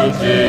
Shema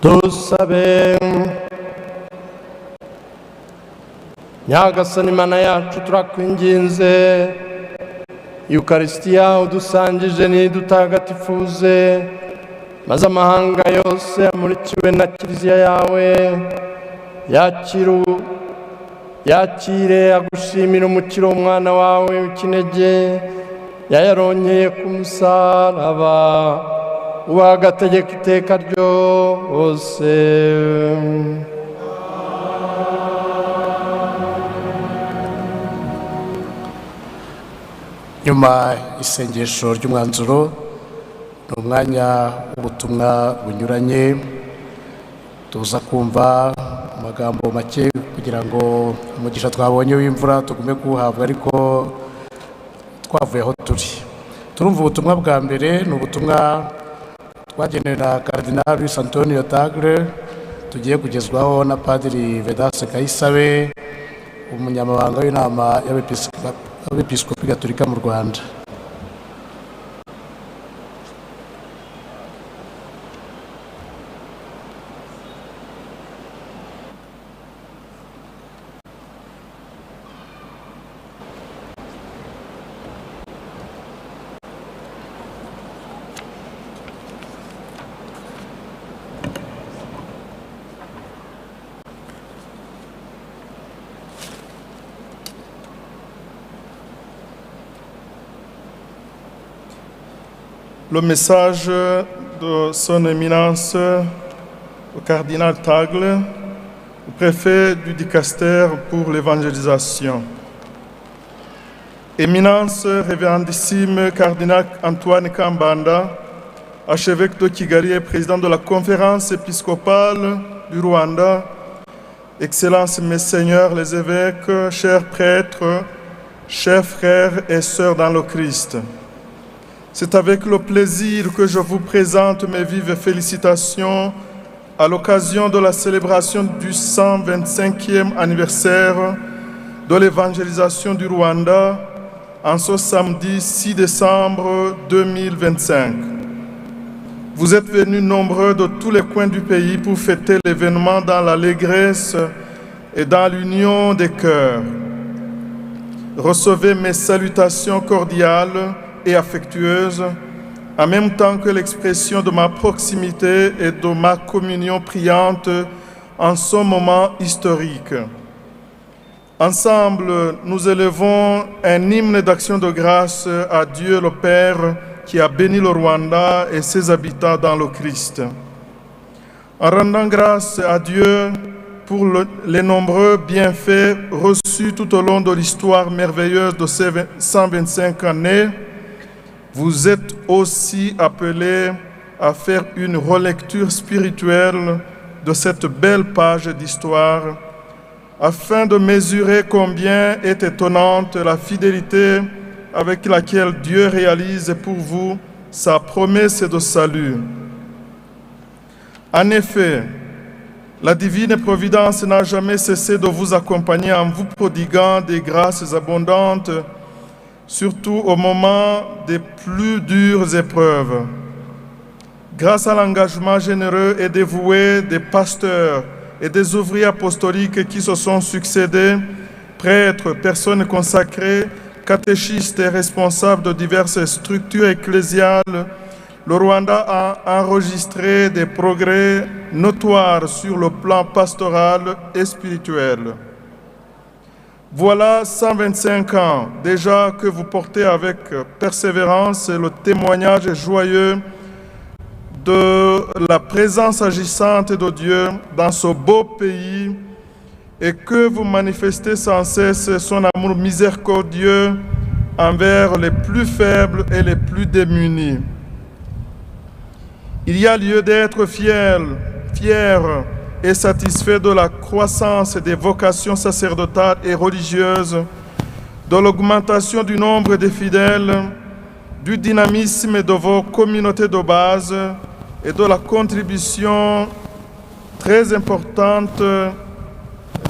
dusabe. Nyagasani Mana yacu turakwinginze, Eucharistia udusangije n'idutagatifuze, maze amahanga yose amurikiwe na Kiliziya yawe yakire agushimira umukiro w'umwana wawe w'ikinege yayaronkeye ku musaraba, ubaha agategeko iteka ryose. Nyuma isengesho ry'umwanzuro ni umwanya w'ubutumwa bunyuranye, tuza kumva amagambo make kugira ngo umugisha twabonye w'imvura tugume kuwuhabwa, ariko twavuye aho turi. Turumva ubutumwa bwa mbere, ni ubutumwa twagenewe na Cardinal Luis Antonio Tagle, tugiye kugezwaho na Padiri Vedaste Kayisabe, umunyamabanga w'inama y'abepiskopi gatolika mu Rwanda. Le message de son éminence, le cardinal Tagle, le préfet du Dicaster pour l'évangélisation. Éminence révérendissime cardinal Antoine Kambanda, archevêque de Kigali et président de la conférence épiscopale du Rwanda, Excellences, Messeigneurs les évêques, chers prêtres, chers frères et sœurs dans le Christ. C'est avec le plaisir que je vous présente mes vives félicitations à l'occasion de la célébration du 125e anniversaire de l'évangélisation du Rwanda en ce samedi 6 décembre 2025. Vous êtes venus nombreux de tous les coins du pays pour fêter l'événement dans l'allégresse et dans l'union des cœurs. Recevez mes salutations cordiales et affectueuse, en même temps que l'expression de ma proximité et de ma communion priante en ce moment historique. Ensemble, nous élevons un hymne d'action de grâce à Dieu le Père qui a béni le Rwanda et ses habitants dans le Christ. En rendant grâce à Dieu pour les nombreux bienfaits reçus tout au long de l'histoire merveilleuse de ces 125 années, vous êtes aussi appelés à faire une relecture spirituelle de cette belle page d'histoire, afin de mesurer combien est étonnante la fidélité avec laquelle Dieu réalise pour vous sa promesse de salut. En effet, la divine providence n'a jamais cessé de vous accompagner en vous prodiguant des grâces abondantes, surtout au moment des plus dures épreuves. Grâce à l'engagement généreux et dévoué des pasteurs et des ouvriers apostoliques qui se sont succédés, prêtres, personnes consacrées, catéchistes et responsables de diverses structures ecclésiales, le Rwanda a enregistré des progrès notoires sur le plan pastoral et spirituel. Voilà 125 ans déjà que vous portez avec persévérance le témoignage joyeux de la présence agissante de Dieu dans ce beau pays et que vous manifestez sans cesse son amour miséricordieux envers les plus faibles et les plus démunis. Il y a lieu d'être fiers et satisfait de la croissance des vocations sacerdotales et religieuses, de l'augmentation du nombre des fidèles, du dynamisme de vos communautés de base et de la contribution très importante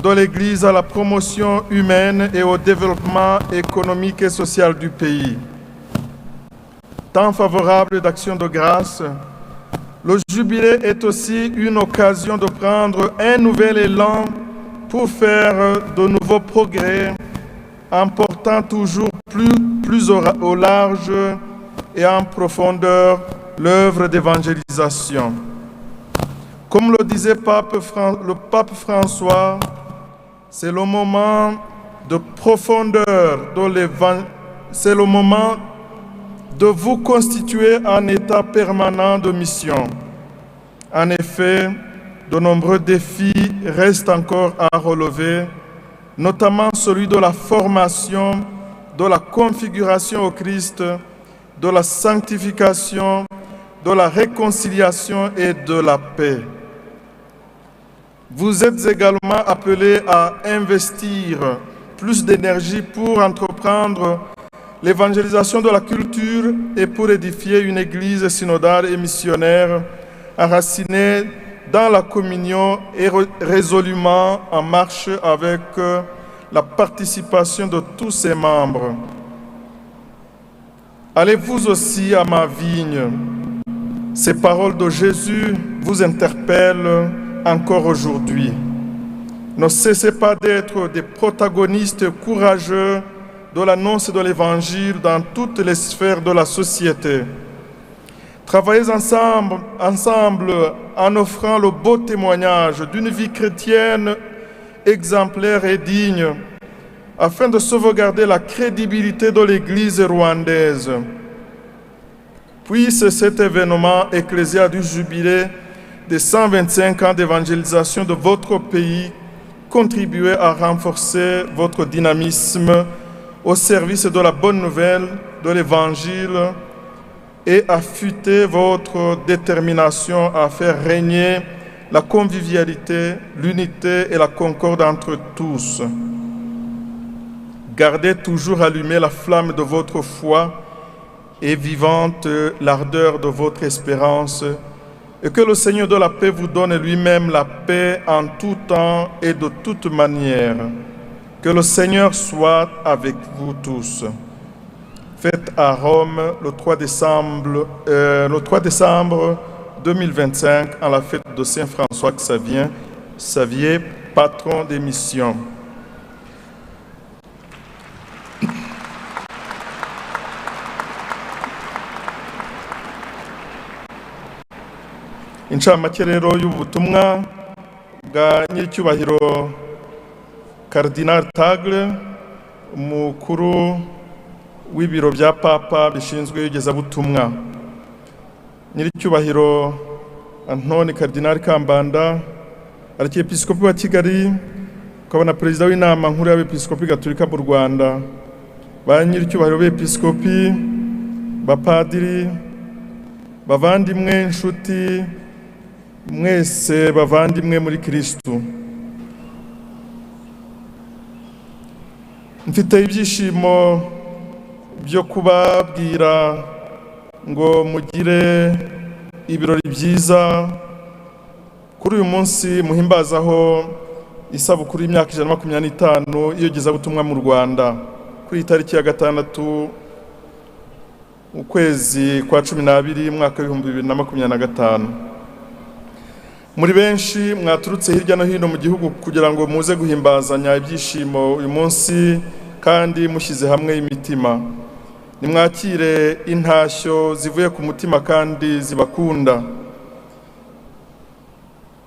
de l'Église à la promotion humaine et au développement économique et social du pays. Temps favorable d'action de grâce, Le jubilé est aussi une occasion de prendre un nouvel élan pour faire de nouveaux progrès, en portant toujours plus au large et en profondeur l'œuvre d'évangélisation. Comme le disait le pape François, c'est le moment de profondeur c'est le moment de vous constituer en état permanent de mission. En effet, de nombreux défis restent encore à relever, notamment celui de la formation, de la configuration au Christ, de la sanctification, de la réconciliation et de la paix. Vous êtes également appelés à investir plus d'énergie pour entreprendre l'évangélisation de la culture et pour édifier une église synodale et missionnaire enracinée dans la communion et résolument en marche avec la participation de tous ses membres. Allez vous aussi à ma vigne. Ces paroles de Jésus vous interpellent encore aujourd'hui. Ne cessez pas d'être des protagonistes courageux de l'annonce de l'Évangile dans toutes les sphères de la société. Travaillez ensemble en offrant le beau témoignage d'une vie chrétienne exemplaire et digne, afin de sauvegarder la crédibilité de l'Église rwandaise. Puisse cet événement ecclésial du jubilé des 125 ans d'évangélisation de votre pays contribuer à renforcer votre dynamisme au service de la bonne nouvelle de l'Évangile et affûter votre détermination à faire régner la convivialité, l'unité et la concorde entre tous. Gardez toujours allumée la flamme de votre foi et vivante l'ardeur de votre espérance, et que le Seigneur de la paix vous donne lui-même la paix en tout temps et de toute manière. Que le Seigneur soit avec vous tous. Fête à Rome le 3 décembre 2025, en la fête de Saint François Xavier, patron des missions. Incamake rero y'ubutumwa bwa nyiricyubahiro Cardinal Tagle, umukuru w'ibiro bya Papa bishinzwe iyogezabutumwa. Nyiricyubahiro Antoni Cardinal Kambanda, Arkiyepiskopi wa Kigali, ukaba na Perezida w'inama nkuru y'Abepiskopi Gatolika mu Rwanda, ba nyiricyubahiro b'Episkopi, bapadiri, bavandimwe, inshuti, mwese bavandimwe muri Kristo. Mfite ibyishimo byo kubabwira ngo mugire ibirori byiza kuri uyu munsi muhimbazaho isabukuru y'imyaka 125 iyogezabutumwa mu Rwanda, kuri tariki ya 6 ukwezi kwa 12 mwaka 2025. Muri benshi mwaturutse hirya no hino mu gihugu kugira ngo muze guhimbazanya ibyishimo uyu munsi kandi mushyize hamwe imitima. Nimwakire intashyo zivuye ku mutima kandi zibakunda.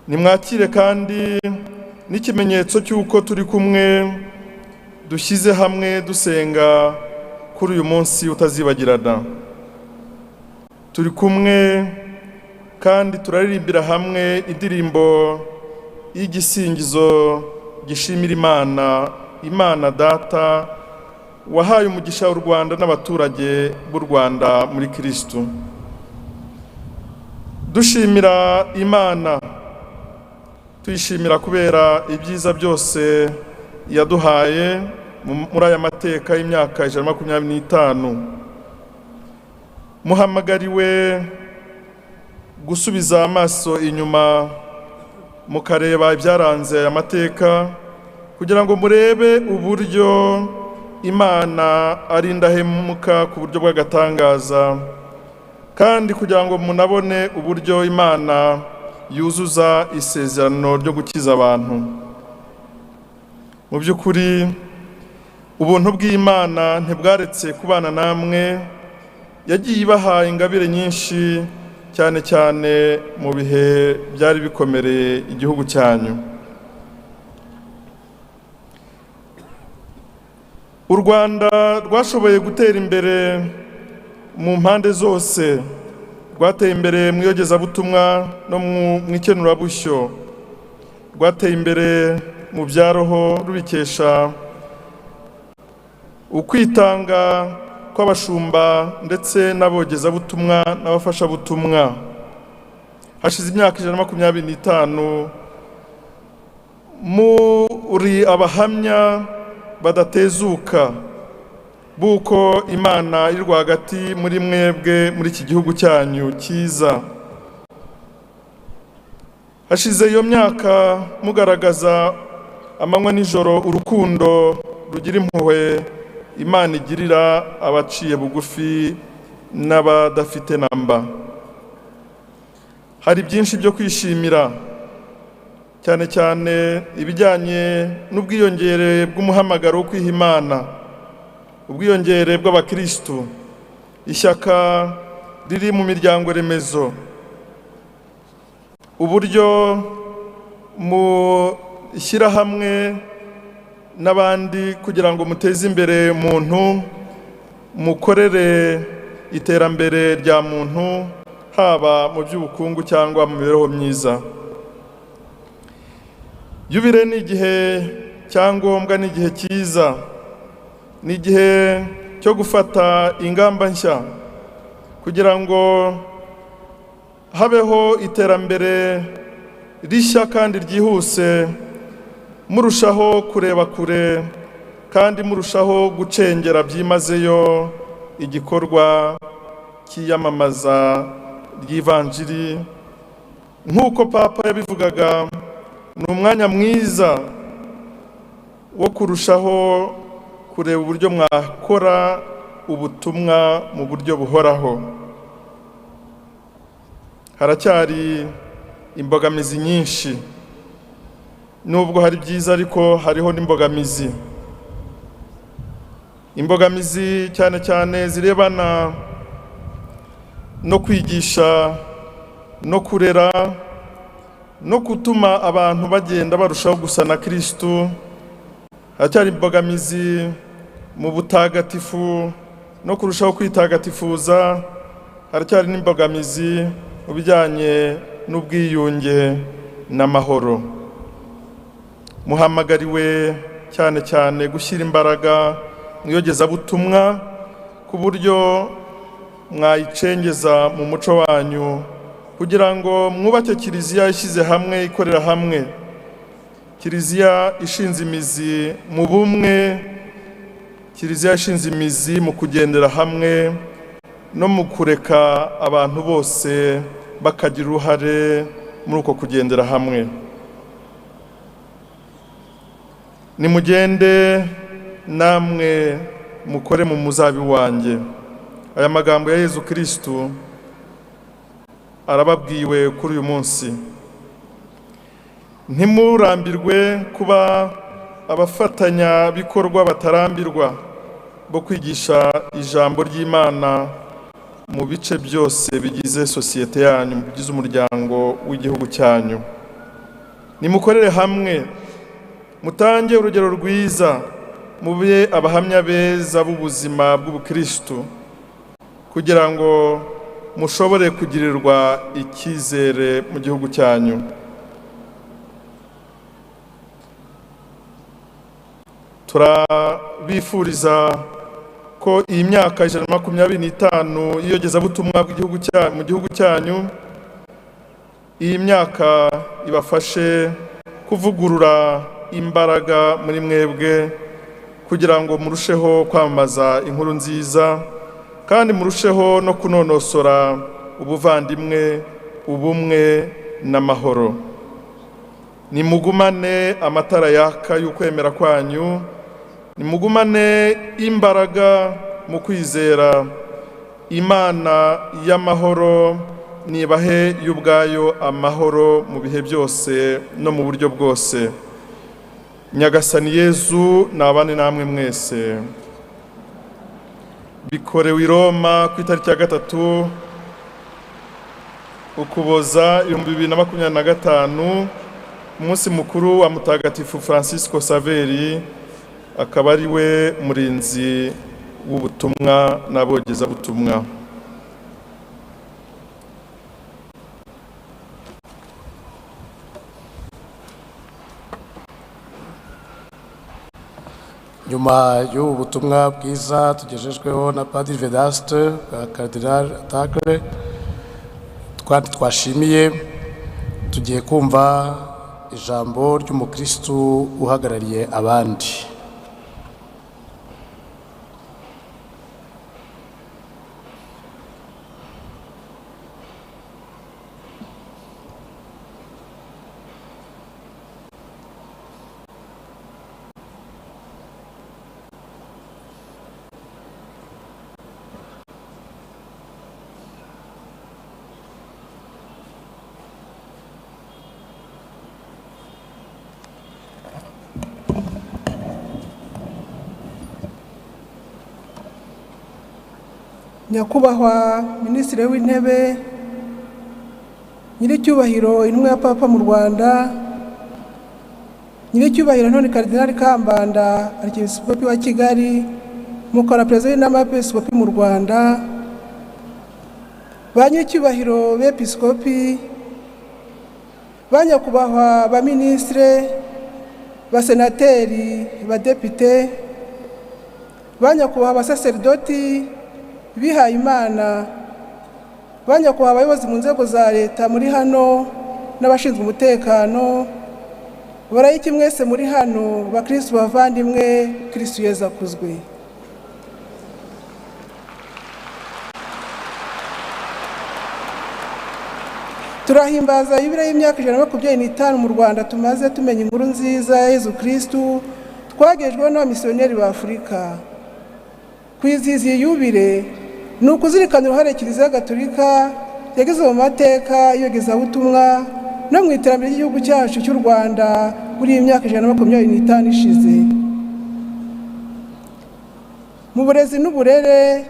Nimwakire kandi n'ikimenyetso cy'uko turi kumwe dushyize hamwe dusenga kuri uyu munsi utazibagirana. Turi kumwe kandi turaririmbira hamwe indirimbo y'igisingizo gishimira Imana Data wahaye umugisha w'u Rwanda n'abaturage b'u Rwanda muri Kristo. Dushimira Imana, tuyishimira kubera ibyiza byose yaduhaye muri aya mateka y'imyaka 125. Muhamagariwe gusubiza amaso inyuma mukareba ibyaranze aya mateka kugira ngo murebe uburyo Imana ari indahemuka ku buryo bw'agatangaza kandi kugira ngo munabone uburyo Imana yuzuza isezerano ryo gukiza abantu. Mu by'ukuri ubuntu bw'Imana ntibwaretse kubana namwe, yagiye ibaha ingabire nyinshi, cyane cyane mu bihe byari bikomereye igihugu cyanyu. U Rwanda rwashoboye gutera imbere mu mpande zose, rwateye imbere mu iyogezabutumwa no mu ikenurabushyo, rwateye imbere mu bya roho rubikesha ukwitanga kw'abashumba ndetse n'abogezabutumwa n'abafashabutumwa. Hashize imyaka 125 muri abahamya badatezuka buko Imana iri rwagati muri mwebwe muri iki gihugu cyanyu cyiza. Hashize iyo myaka mugaragaza amanywa n'ijoro urukundo rugira impuhwe Imana igirira abaciye bugufi n'abadafite namba. Hari byinshi byo kwishimira, cyane cyane ibijyanye n'ubwiyongere bw'umuhamagaro wo kwiha Imana, ubwiyongere bw'abakristo, ishyaka riri mu miryango remezo, uburyo mu ishyirahamwe n'abandi kugira ngo muteze imbere muntu, mukorere iterambere rya muntu, haba mu by'ubukungu cyangwa mu mibereho myiza. Yubile ni igihe cyangombwa, ni igihe cyiza, ni igihe cyo gufata ingamba nshya kugira ngo habeho iterambere rishya kandi ryihuse, murushaho kureba kure kandi murushaho gucengera byimazeyo igikorwa cy'iyamamaza ry'ivanjiri. Nk'uko Papa yabivugaga, ni umwanya mwiza wo kurushaho kureba uburyo mwakora ubutumwa mu buryo buhoraho. Haracyari imbogamizi nyinshi, nubwo hari byiza ariko hariho n'imbogamizi. Imbogamizi cyane cyane zirebana no kwigisha no kurera no gutuma abantu bagenda barushaho gusa na Kristo. Haracyari imbogamizi mu butagatifu no kurushaho kwitagatifuza. Haracyari n'imbogamizi mu bijyanye n'ubwiyunge n'amahoro. Muhamagariwe cyane cyane gushyira imbaraga mu iyogezabutumwa ku buryo mwayicengeza mu muco wanyu, kugira ngo mwubake kiliziya ishyize hamwe, ikorera hamwe, kiliziya ishinze imizi mu bumwe, kiliziya ishinze imizi mu kugendera hamwe no mu kureka abantu bose bakagira uruhare muri uko kugendera hamwe. Nimugende namwe mukore mu muzabibu wanjye. Aya magambo ya Yezu Kristo arababwiwe kuri uyu munsi. Ntimurambirwe kuba abafatanya bikorwa batarambirwa bo kwigisha ijambo ry'Imana mu bice byose bigize sosiyete yanyu, bigize umuryango w'igihugu cyanyu. Nimukorere hamwe, mutange urugero rwiza, mube abahamya beza b'ubuzima bw'ubukristo, kugira ngo mushobore kugirirwa icyizere mu gihugu cyanyu. Turabifuriza ko iyi myaka 125 y'iyogezabutumwa mu gihugu cyanyu, iyi myaka ibafashe kuvugurura imbaraga muri mwebwe, kugira ngo murusheho kwamamaza inkuru nziza kandi murusheho no kunonosora ubuvandimwe, ubumwe n'amahoro. Nimugumane amatara yaka y'ukwemera kwanyu, nimugumane imbaraga mu kwizera, Imana y'amahoro nibahe y'ubwayo amahoro mu bihe byose no mu buryo bwose. Nyagasani Yezu nabane namwe mwese. Bikorewe i Roma ku itariki ya 3 Ukuboza 2025, umunsi mukuru wa Mutagatifu Francisco Saveri, akaba ari we murinzi w'ubutumwa n'abogezabutumwa. Nyuma y'ubu butumwa bwiza tugejejweho na Padiri Vedaste bwa Cardinal Tagle twashimiye, tugiye kumva ijambo ry'umukristu uhagarariye abandi. Nyakubahwa Minisitiri w'Intebe, Nyiricyubahiro Intumwa ya Papa mu Rwanda, Nyiricyubahiro Ntoni Cardinal Kambanda, Arkiyepiskopi wa Kigali, Mukora Perezida w'Inama y'Abepiskopi mu Rwanda, ba Nyiricyubahiro b'Episkopi, ba Nyakubahwa ba Ministre, ba Senateri, ba Depite, ba Nyakubahwa ba Sacerdoti, bihaye Imana, ba Nyakubahwa abayobozi mu nzego za leta muri hano n'abashinzwe umutekano, barayiki mwese muri hano, bakristu bavandimwe, Kristu Yezu akuzwe. Turahimbaza yubile y'imyaka 125 mu Rwanda tumaze tumenya inkuru nziza ya Yezu Kristu twagejweho n'abamisiyoneri ba Afurika. Kwizihiza iyi yubile ni ukuzirikana uruhare Kiliziya Gatolika yagize mu mateka y'iyogezabutumwa no mu iterambere ry'igihugu cyacu cy'u Rwanda muri iyi myaka 125 ishize. Mu burezi n'uburere,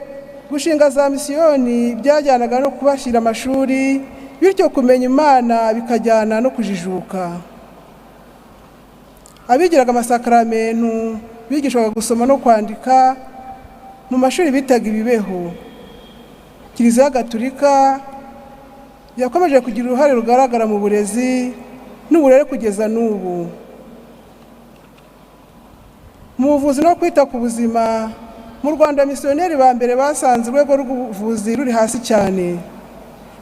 gushinga za misiyoni byajyanaga no kubashyira amashuri, bityo kumenya Imana bikajyana no kujijuka. Abigiraga amasakaramentu bigishwaga gusoma no kwandika mu mashuri bitaga ibibeho. Kiliziya Gatolika yakomeje kugira uruhare rugaragara mu burezi n'uburere kugeza n'ubu. Mu buvuzi no kwita ku buzima, mu Rwanda misiyoneri ba mbere basanze urwego rw'ubuvuzi ruri hasi cyane.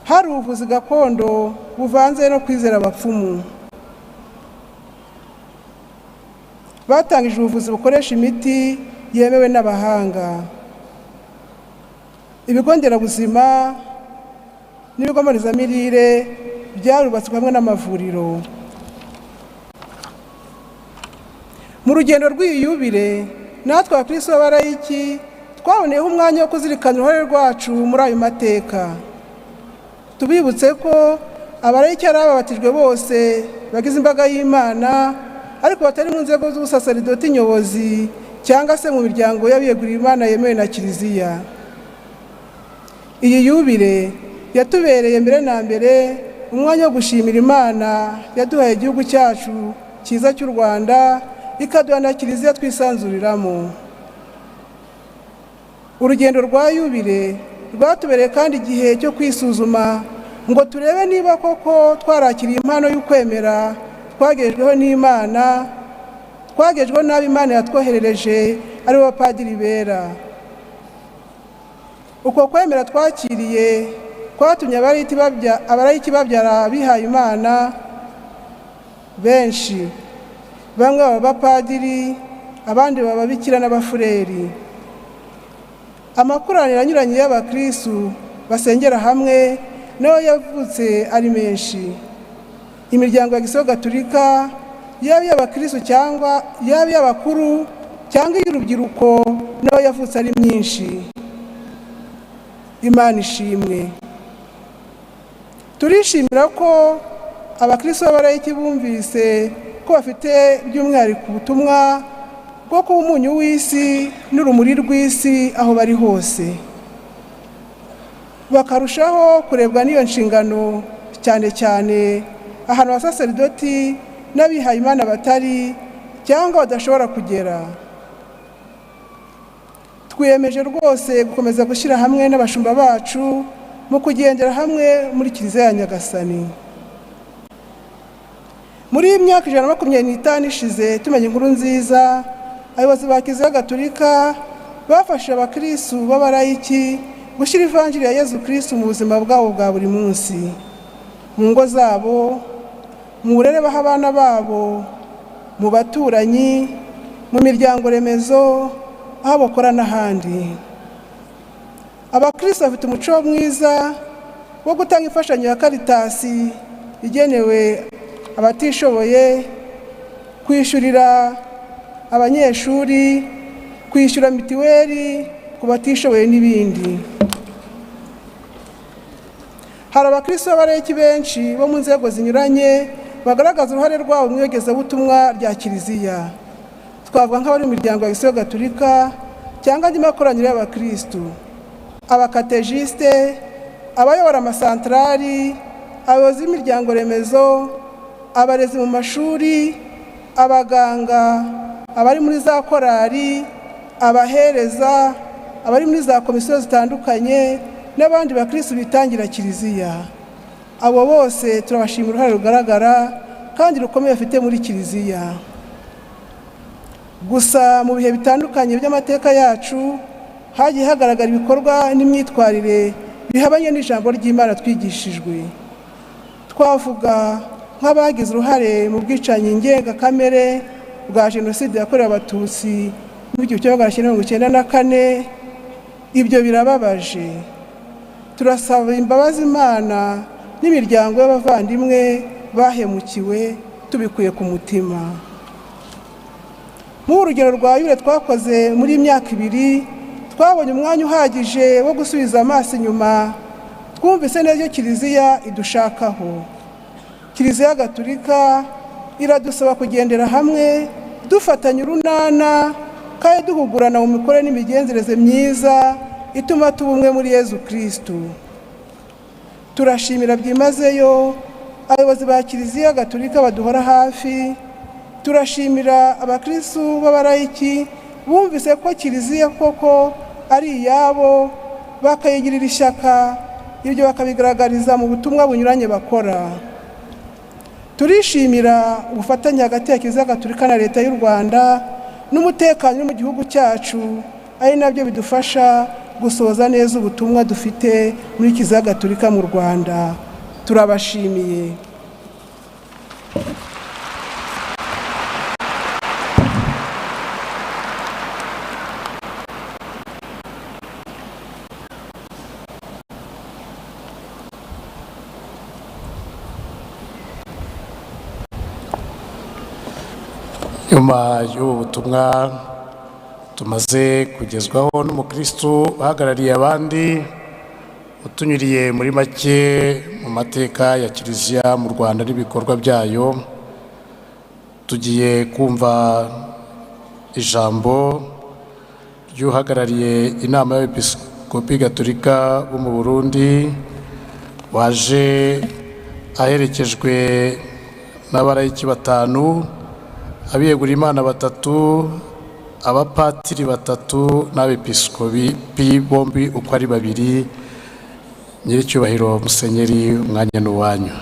Hari ubuvuzi gakondo buvanze no kwizera abapfumu. Batangije ubuvuzi bukoresha imiti yemewe n'abahanga. Ibigo nderabuzima n'ibigo mboneramirire byarubatswe hamwe n'amavuriro. Mu rugendo rw'iyubile, natwe abakristo b'abarayiki twaboneyeho umwanya wo kuzirikana uruhare rwacu muri ayo mateka. Tubibutse ko abarayiki ari ababatijwe bose bagize imbaga y'Imana, ariko batari mu nzego z'ubusaserdoti nyobozi cyangwa se mu miryango y'abiyeguriye Imana yemewe na Kiliziya. Iyi yubile yatubereye mbere na mbere umwanya wo gushimira Imana yaduhaye igihugu cyacu cyiza cy'u Rwanda, ikaduha na Kiliziya twisanzuriramo. Urugendo rwa yubile rwatubereye kandi igihe cyo kwisuzuma ngo turebe niba koko twarakiriye impano y'ukwemera twagejweho n'Imana, twagejweho n'abo Imana yatwoherereje ari bo bapadiri bera. Uko kwemera twakiriye kwatumye abarayiki babyara bihaye Imana benshi. Bamwe baba bapadiri, abandi baba bikira n'abafureri. Amakoraniro anyuranye y'abakristu basengera hamwe nayo yavutse ari menshi. Imiryango ya Gisiyo Gatolika, yaba iy'abakristu cyangwa yaba iy'abakuru cyangwa iy'urubyiruko, nayo yavutse ari myinshi. Imana ishimwe. Turishimira ko abakristo b'abalayiki bumvise ko bafite by'umwihariko ubutumwa bwo kuba umunyu w'isi n'urumuri rw'isi aho bari hose, bakarushaho kurebwa n'iyo nshingano cyane cyane ahantu abasaseridoti n'abihaye Imana batari cyangwa badashobora kugera. Twiyemeje rwose gukomeza gushyira hamwe n'abashumba bacu mu kugendera hamwe muri Kiliziya ya Nyagasani. Muri iyi myaka 125 ishize tumenye inkuru nziza, abayobozi ba Kiliziya Gatolika bafashe abakristo b'abalayiki gushyira ivanjiri ya Yezu Kristo mu buzima bwabo bwa buri munsi, mu ngo zabo, mu burere baha abana babo, mu baturanyi, mu miryango remezo, aho bakora n'ahandi. Abakristo bafite umuco mwiza wo gutanga imfashanyo ya Karitasi igenewe abatishoboye, kwishyurira abanyeshuri, kwishyura mitiweli ku batishoboye n'ibindi. Hari abakristo b'abalayiki benshi bo mu nzego zinyuranye bagaragaza uruhare rwabo mu iyogezabutumwa rya Kiliziya. Twavuga nk'abari mu miryango ya Kiliziya Gatolika cyangwa andi makoraniro y'abakristo, abakatejiste, abayobora amasantarari, abayobozi b'imiryango remezo, abarezi mu mashuri, abaganga, abari muri za korari, abahereza, abari muri za komisiyo zitandukanye n'abandi bakristo bitangira Kiliziya. Abo bose turabashimira uruhare rugaragara kandi rukomeye bafite muri Kiliziya. Gusa mu bihe bitandukanye by'amateka yacu hagiye hagaragara ibikorwa n'imyitwarire bihabanye n'ijambo ry'Imana twigishijwe. Twavuga nk'abagize uruhare mu bwicanyi ndengakamere bwa Jenoside yakorewe Abatutsi mu 1994. Ibyo birababaje. Turasaba imbabazi Imana n'imiryango y'abavandimwe bahemukiwe tubikuye ku mutima. Mu urugero rwa Yure twakoze muri imyaka 2, twabonye umwanya uhagije wo gusubiza amaso inyuma, twumvise neza Kiliziya idushakaho. Kiliziya Gatolika iradusaba kugendera hamwe, dufatanya urunana kandi duhugurana mu mikorere n'imigenzereze myiza ituma tuba umwe muri Yezu Kristo. Turashimira byimazeyo abayobozi ba Kiliziya Gatolika baduhora hafi. Turashimira abakristo b'abalayiki bumvise ko Kiliziya koko ari iyabo, bakayigirira ishyaka, ibyo bakabigaragariza mu butumwa bunyuranye bakora. Turishimira ubufatanye hagati ya Kiliziya Gatolika na Leta y'u Rwanda n'umutekano mu gihugu cyacu, ari nabyo bidufasha gusoza neza ubutumwa dufite muri Kiliziya Gatolika mu Rwanda. Turabashimiye. Nyuma y'ubu butumwa tumaze kugezwaho n'umukristo uhagarariye abandi, utunyuriye muri make mu mateka ya Kiliziya mu Rwanda n'ibikorwa byayo, tugiye kumva ijambo ry'uhagarariye inama y'Abepiskopi Gatolika bo mu Burundi, waje aherekejwe n'abalayiki 5, abiyegura Imana 3, abapatiri 3 n'abepiskopi bombi uko ari 2. Nyiricyubahiro Musenyeri, umwanya n'uwanyu.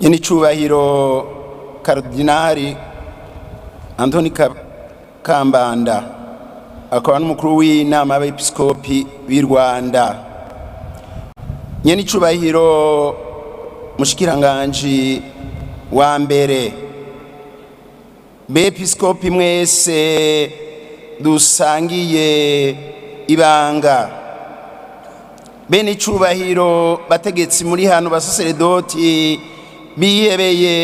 Nyiricyubahiro Karidinali Antoni Kambanda, akaba n'umukuru w'inama y'abepiskopi b'i Rwanda. Nyiricyubahiro Mushikiranganji wa mbere, bepiskopi mwese dusangiye ibanga, bene icubahiro bategetsi muri hano basaseredoti bihebeye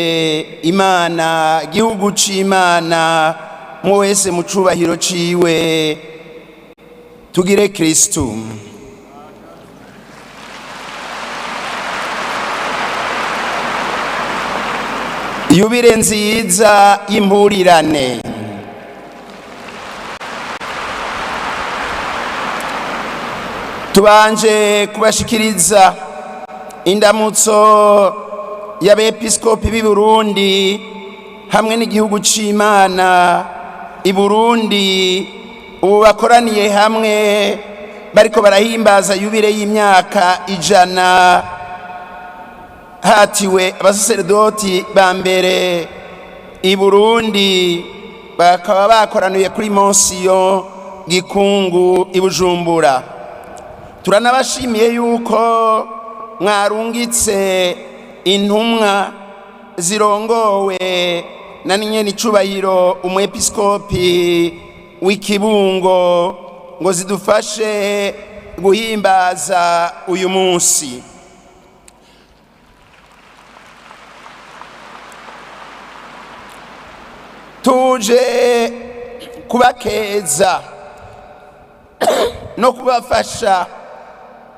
Imana, igihugu c'Imana, mu wese mu cubahiro ciwe, tugire Kristu. Yubire nziza y'impurirane. Tubanje kubashikiriza indamutso y'abepiskopi b'i Burundi hamwe n'igihugu c'Imana i Burundi, ubu bakoraniye hamwe bariko barahimbaza yubire y'imyaka 100 hatiwe abasaseredoti ba mbere i Burundi, bakaba bakoraniye kuri Monsiyo Gikungu i Bujumbura. Turanabashimiye yuko mwarungitse intumwa zirongowe na nyene icubahiro umwepiskopi w'Ikibungo ngo zidufashe guhimbaza uyu munsi. Tuje kubakeza no kubafasha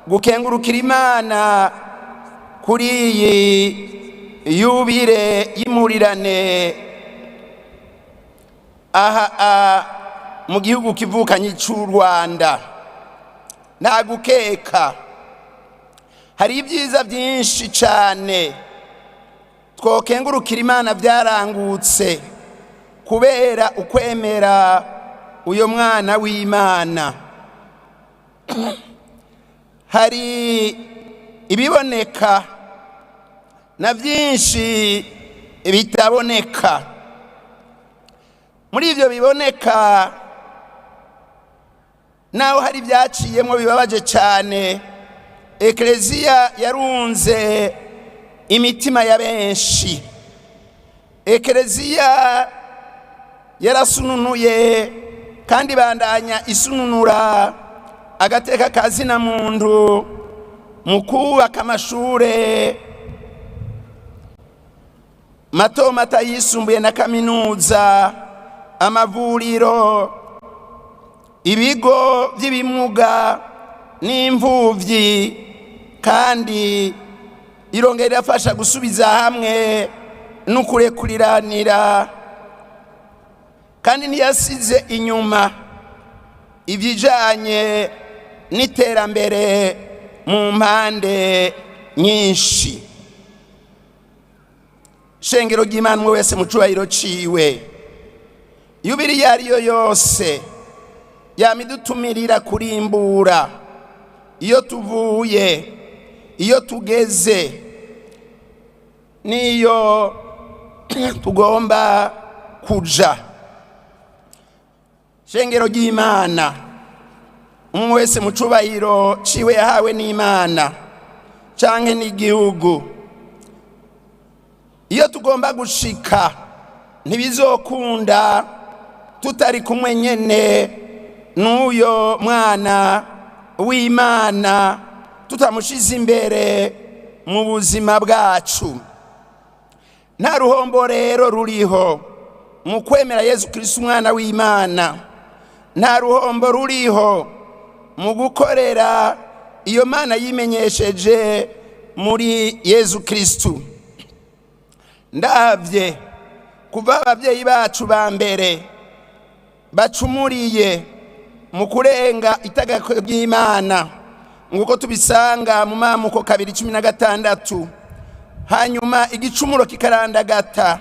gukengurukira Imana kuri iyi yubire y'impurirane aha mu gihugu kivukanye c'u Rwanda. Nta gukeka, hari ibyiza byinshi cane twokengurukira Imana byarangutse kubera ukwemera uyo mwana w'Imana. Hari ibiboneka na byinshi bitaboneka. Muri ivyo biboneka naho hari byaciyemo bibabaje cyane, Ekleziya yarunze imitima ya benshi. Ekleziya yarasununuye kandi bandanya isununura agateka kazina muntu mu kubaka amashure mato mata yisumbuye na kaminuza, amavuriro, ibigo by'ibimuga n'imfuvyi, kandi irongera irafasha gusubiza hamwe no kurekuriranira, kandi ntiyasize inyuma ivyijanye n'iterambere mu mpande nyinshi. Shengero ry'Imana umwe wese mu cubahiro ciwe, yubire iyo ariyo yose yamidutumirira kurimbura iyo tuvuye, iyo tugeze, niyo tugomba kuja. Shengero ry'Imana umwe wese mu cubahiro ciwe yahawe n'Imana canke n'igihugu, iyo tugomba gushika ntibizokunda tutari kumwe nyene n'uyo mwana w'Imana, tutamushize imbere mu buzima bwacu. Nta ruhombo rero ruriho mu kwemera Yesu Kristo umwana w'Imana. Nta ruhombo ruriho mu gukorera iyo Mana yimenyesheje muri Yesu Kristo. Ndavye kuva abavyeyi bacu ba mbere bacumuriye mu kurenga itegeko ry'Imana, nguko tubisanga mu Mamuko 2:16, hanyuma igicumuro kikarandagata,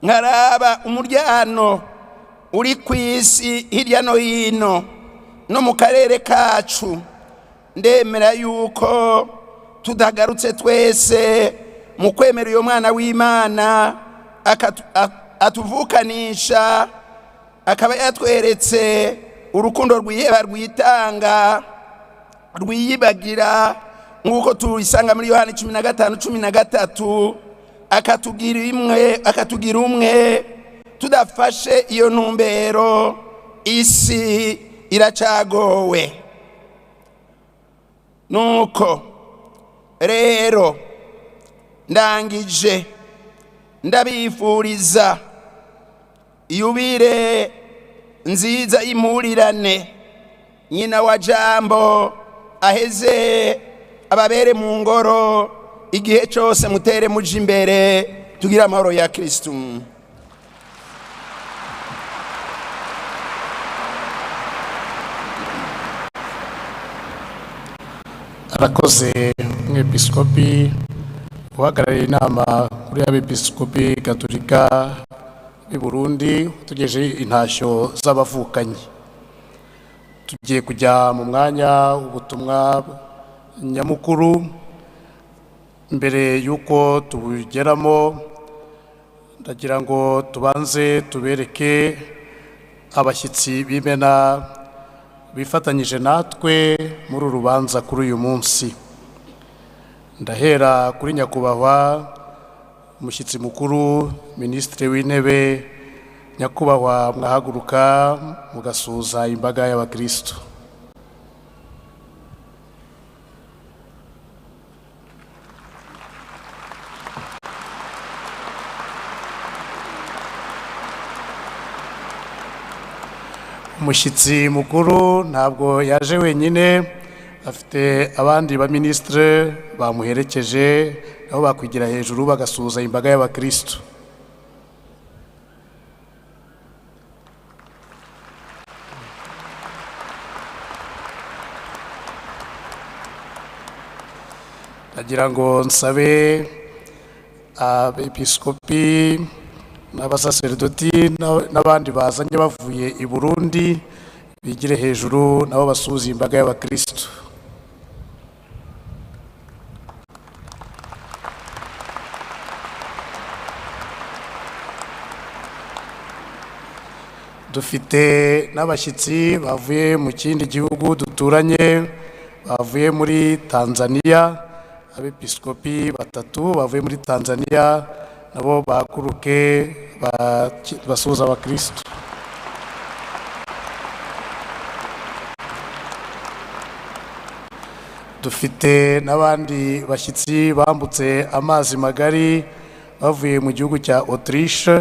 nkaraba umuryano uri kw'isi hirya no hino no mu karere kacu, ndemera yuko tudagarutse twese mu kwemera uyo mwana w'Imana atuvukanisha, akaba yatweretse urukundo rwiheba rwitanga rwiyibagira, nguko tubisanga muri Yohana 15:13, akatugira umwe. Tudafashe iyo ntumbero isi iracagowe. nuko rero ndangije ndabifuriza yubire nziza y'impurirane nyina wa jambo aheze ababere mu ngoro igihe cyose mutere muje imbere tugira amahoro ya Kristo. arakoze umwepiskopi uhagarariye inama kuri y'abepiskopi gatolika b'i Burundi tugejeje intashyo z'abavukanyi. Tugiye kujya mu mwanya w'ubutumwa nyamukuru. Mbere y'uko tubugeramo ndagira ngo tubanze tubereke abashyitsi b'imena bifatanyije natwe muri urubanza kuri uyu munsi. Ndahera kuri nyakubahwa umushyitsi mukuru Minisitiri w'Intebe, nyakubahwa mwahaguruka mugasuhuza imbaga y'abakristo. Umushyitsi mukuru ntabwo yaje wenyine, afite abandi baminisitiri bamuherekeje, nabo bakwigira hejuru bagasuhuza imbaga y'abakristo. Ndagira ngo nsabe abepiskopi n'abasaserdoti n'abandi bazanye bavuye i Burundi bigire hejuru nabo basuhuza imbaga y'abakristo. Dufite n'abashyitsi bavuye mu kindi gihugu duturanye, bavuye muri Tanzania, abepiskopi batatu bavuye muri Tanzania nabo bahaguruke basuhuza abakristo. Dufite n'abandi bashyitsi bambutse amazi magari bavuye mu gihugu cya Autriche,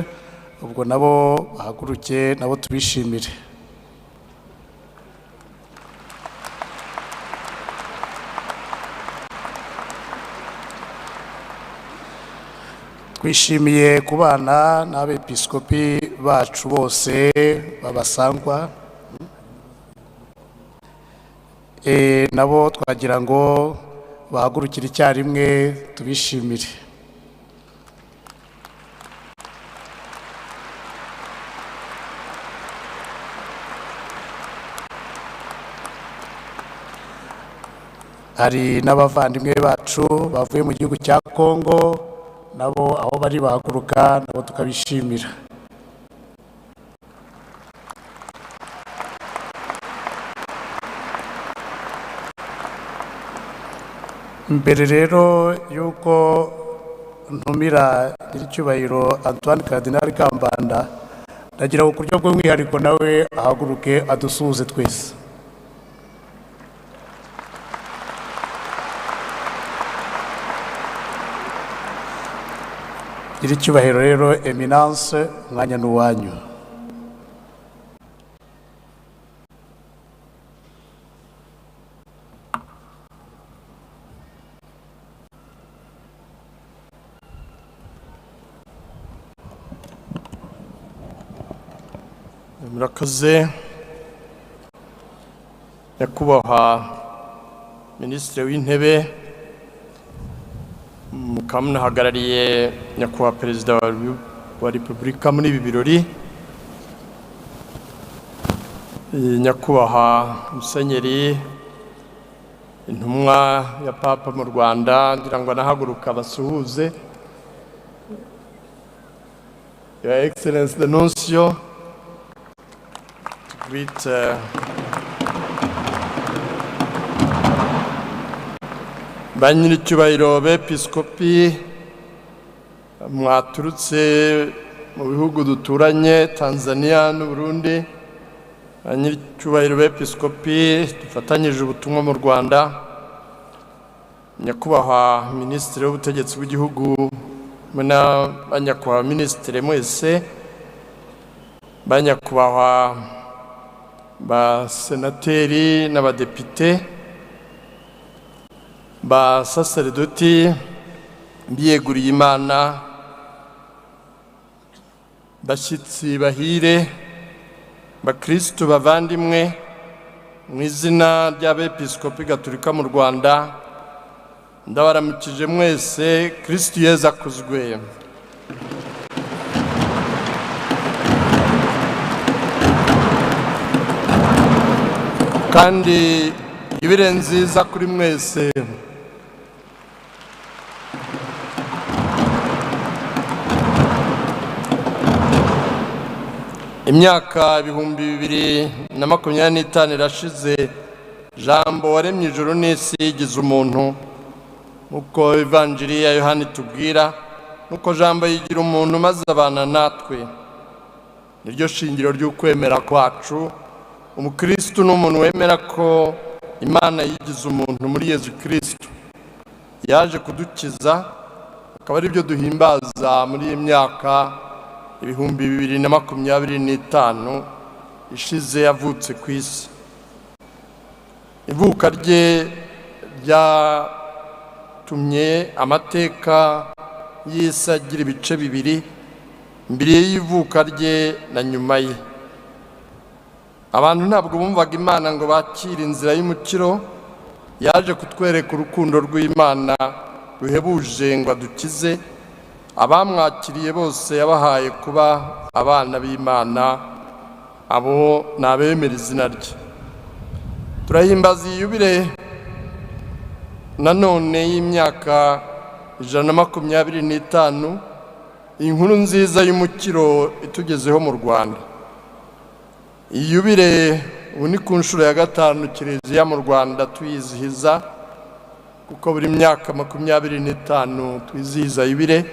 ubwo nabo bahaguruke nabo tubishimire. Twishimiye kubana n'abepiskopi bacu bose babasangwa, nabo twagira ngo bahagurukire icyarimwe tubishimire. Hari n'abavandimwe bacu bavuye mu gihugu cya Kongo, nabo aho bari bahaguruka nabo tukabishimira. Mbere rero yuko ntumira nyiricyubahiro Antoine Cardinal Kambanda, ndagira ngo ku buryo bw'umwihariko nawe ahaguruke adusuhuze twese. Nyiricyubahiro rero Eminence, umwanya ni uwanyu. Murakoze. Nyakubahwa Minisitiri w'Intebe, mukaba munahagarariye nyakubahwa Perezida wa Repubulika muri ibi birori, nyakubahwa Musenyeri, intumwa ya Papa mu Rwanda, ngira ngo anahaguruka basuhuze. Your Excellency the Nuncio, greet ba nyiricyubahiro bepiskopi mwaturutse mu bihugu duturanye Tanzania n'u Burundi, ba nyiricyubahiro bepiskopi dufatanyije ubutumwa mu Rwanda, nyakubahwa minisitiri w'ubutegetsi bw'igihugu banyakubahwa minisitiri mwese, banyakubahwa ba senateri n'abadepite, ba saserdoti biyeguriye Imana, bashyitsi bahire, bakristo bavandimwe, mu izina ry'abepiskopi gatolika mu Rwanda, ndabaramukije mwese. Kristo Yezu akuzwe. Kandi yubile nziza kuri mwese. Imyaka 2025 irashize Jambo waremye ijuru n'isi yigize umuntu, uko Evanjiri ya Yohani tubwira, nuko Jambo yigira umuntu maze abana natwe. Niryo shingiro ry'ukwemera kwacu. Umukristo n'umuntu wemera ko Imana yigize umuntu muri Yezu Kristo, yaje kudukiza, akaba ari byo duhimbaza muri iyi myaka 2025 ishize yavutse ku isi. Ivuka rye ryatumye amateka y'isi agira ibice bibiri, mbere y'ivuka rye na nyuma ye. Abantu ntabwo bumvaga Imana ngo bakire inzira y'umukiro. Yaje kutwereka urukundo rw'Imana ruhebuje ngo adukize. Abamwakiriye bose yabahaye kuba abana b'Imana, abo nabemera izina rye. Turahimbaza yubile nanone y'imyaka 125 inkuru nziza y'umukiro itugezeho mu Rwanda. Iyubile ubu ni ku nshuro ya 5 Kiliziya mu Rwanda tuyizihiza, kuko buri myaka 25 twizihiza yubile.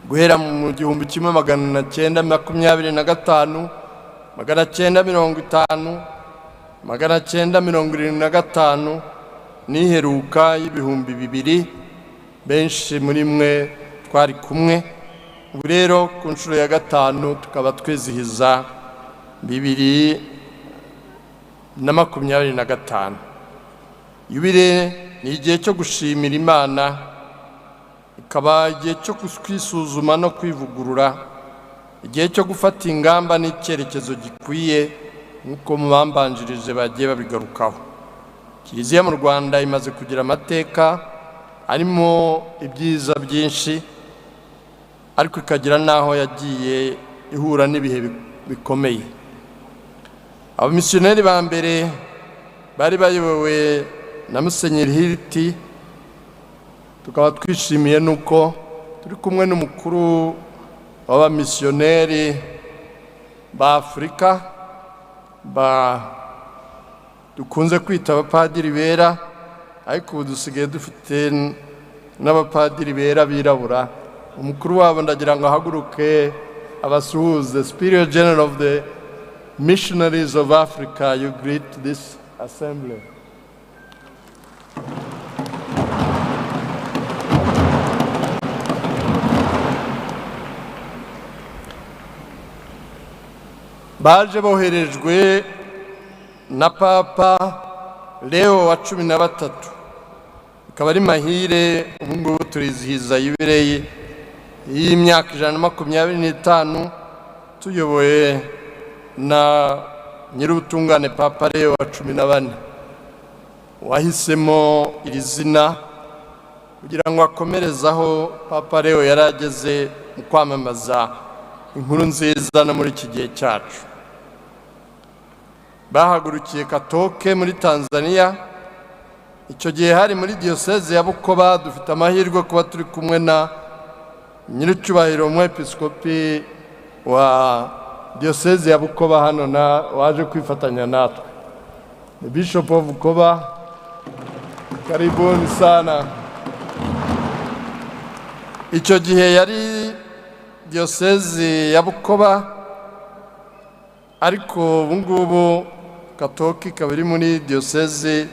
Guhera mu 1925, 1950, 1975 n'iheruka y'ibihumbi 2000, benshi muri mwe twari kumwe. Ubu rero ku nshuro ya 5 tukaba twizihiza 2025. Yubile ni igihe cyo gushimira Imana, ikaba igihe cyo kwisuzuma no kwivugurura, igihe cyo gufata ingamba n'icyerekezo gikwiye nk'uko mu bambanjirije bagiye babigarukaho. Kiliziya mu Rwanda imaze kugira amateka arimo ibyiza byinshi, ariko ikagira naho yagiye ihura n'ibihe bikomeye. Abamisiyoneri ba mbere bari bayobowe na Musenyeri Hilti. Tukaba twishimiye nuko turi kumwe n'umukuru w'abamisiyoneri ba Afrika dukunze kwita abapadiri bera, ariko ubu dusigaye dufite n'abapadiri bera birabura. Umukuru wabo ndagira ngo ahaguruke abasuhuze. Superior General of the Missionaries of Africa, you greet this assembly. Baje boherejwe na Papa Leo wa 13. Ikaba ari mahire. Ubu ngubu turizihiza yubile y'imyaka 125 tuyoboye na nyir'ubutungane Papa Leo wa 14, wahisemo iri zina kugira ngo akomerezaho Papa Leo yarageze mu kwamamaza inkuru nziza no muri iki gihe cyacu. Bahagurukiye Katoke muri Tanzania. Icyo gihe hari muri diocese ya Bukoba. Dufite amahirwe kuba turi kumwe na nyir'icyubahiro umwepiskopi wa diocese ya Bukoba hano na waje kwifatanya natwe. The Bishop of Bukoba, karibuni sana. Icyo gihe yari diocese ya Bukoba, ariko ubu ngubu Katoke ikaba iri muri diocese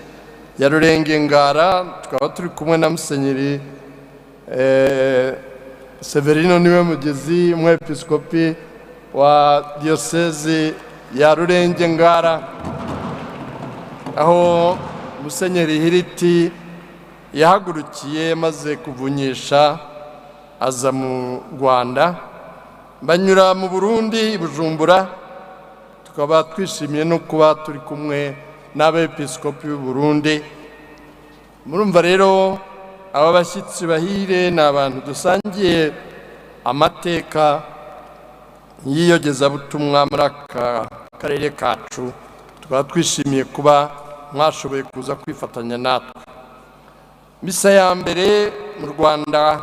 ya Rurengengara, tukaba turi kumwe na Musenyeri Severino niwe mugezi, umwepiskopi wa diyosezi ya Rurengengara, aho Musenyeri Hiriti yahagurukiye maze kuvunyisha aza mu Rwanda, banyura mu Burundi, Bujumbura. Tukaba twishimiye no kuba turi kumwe n'abepiskopi b'u Burundi. Murumva rero aba bashyitsi bahire ni abantu dusangiye amateka y'iyogezabutumwa muri aka karere kacu. Tukaba twishimiye kuba mwashoboye kuza kwifatanya natwe. Misa ya mbere mu Rwanda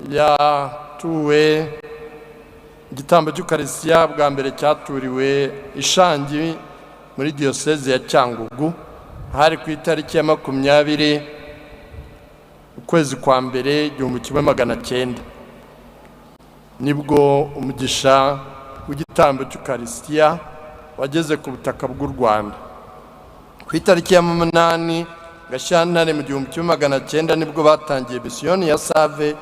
yatuwe, igitambo cy'Ukarisiya bwa mbere cyaturiwe Ishangi muri diyosezi ya Cyangugu, hari ku itariki ya 20 ukwezi kwa mbere 1900. Nibwo umugisha w'igitambo cy'Ukarisiya wageze ku butaka bw'u Rwanda. Ku itariki ya 8 Gashyantare mu 1900 nibwo batangiye misiyoni ya Save,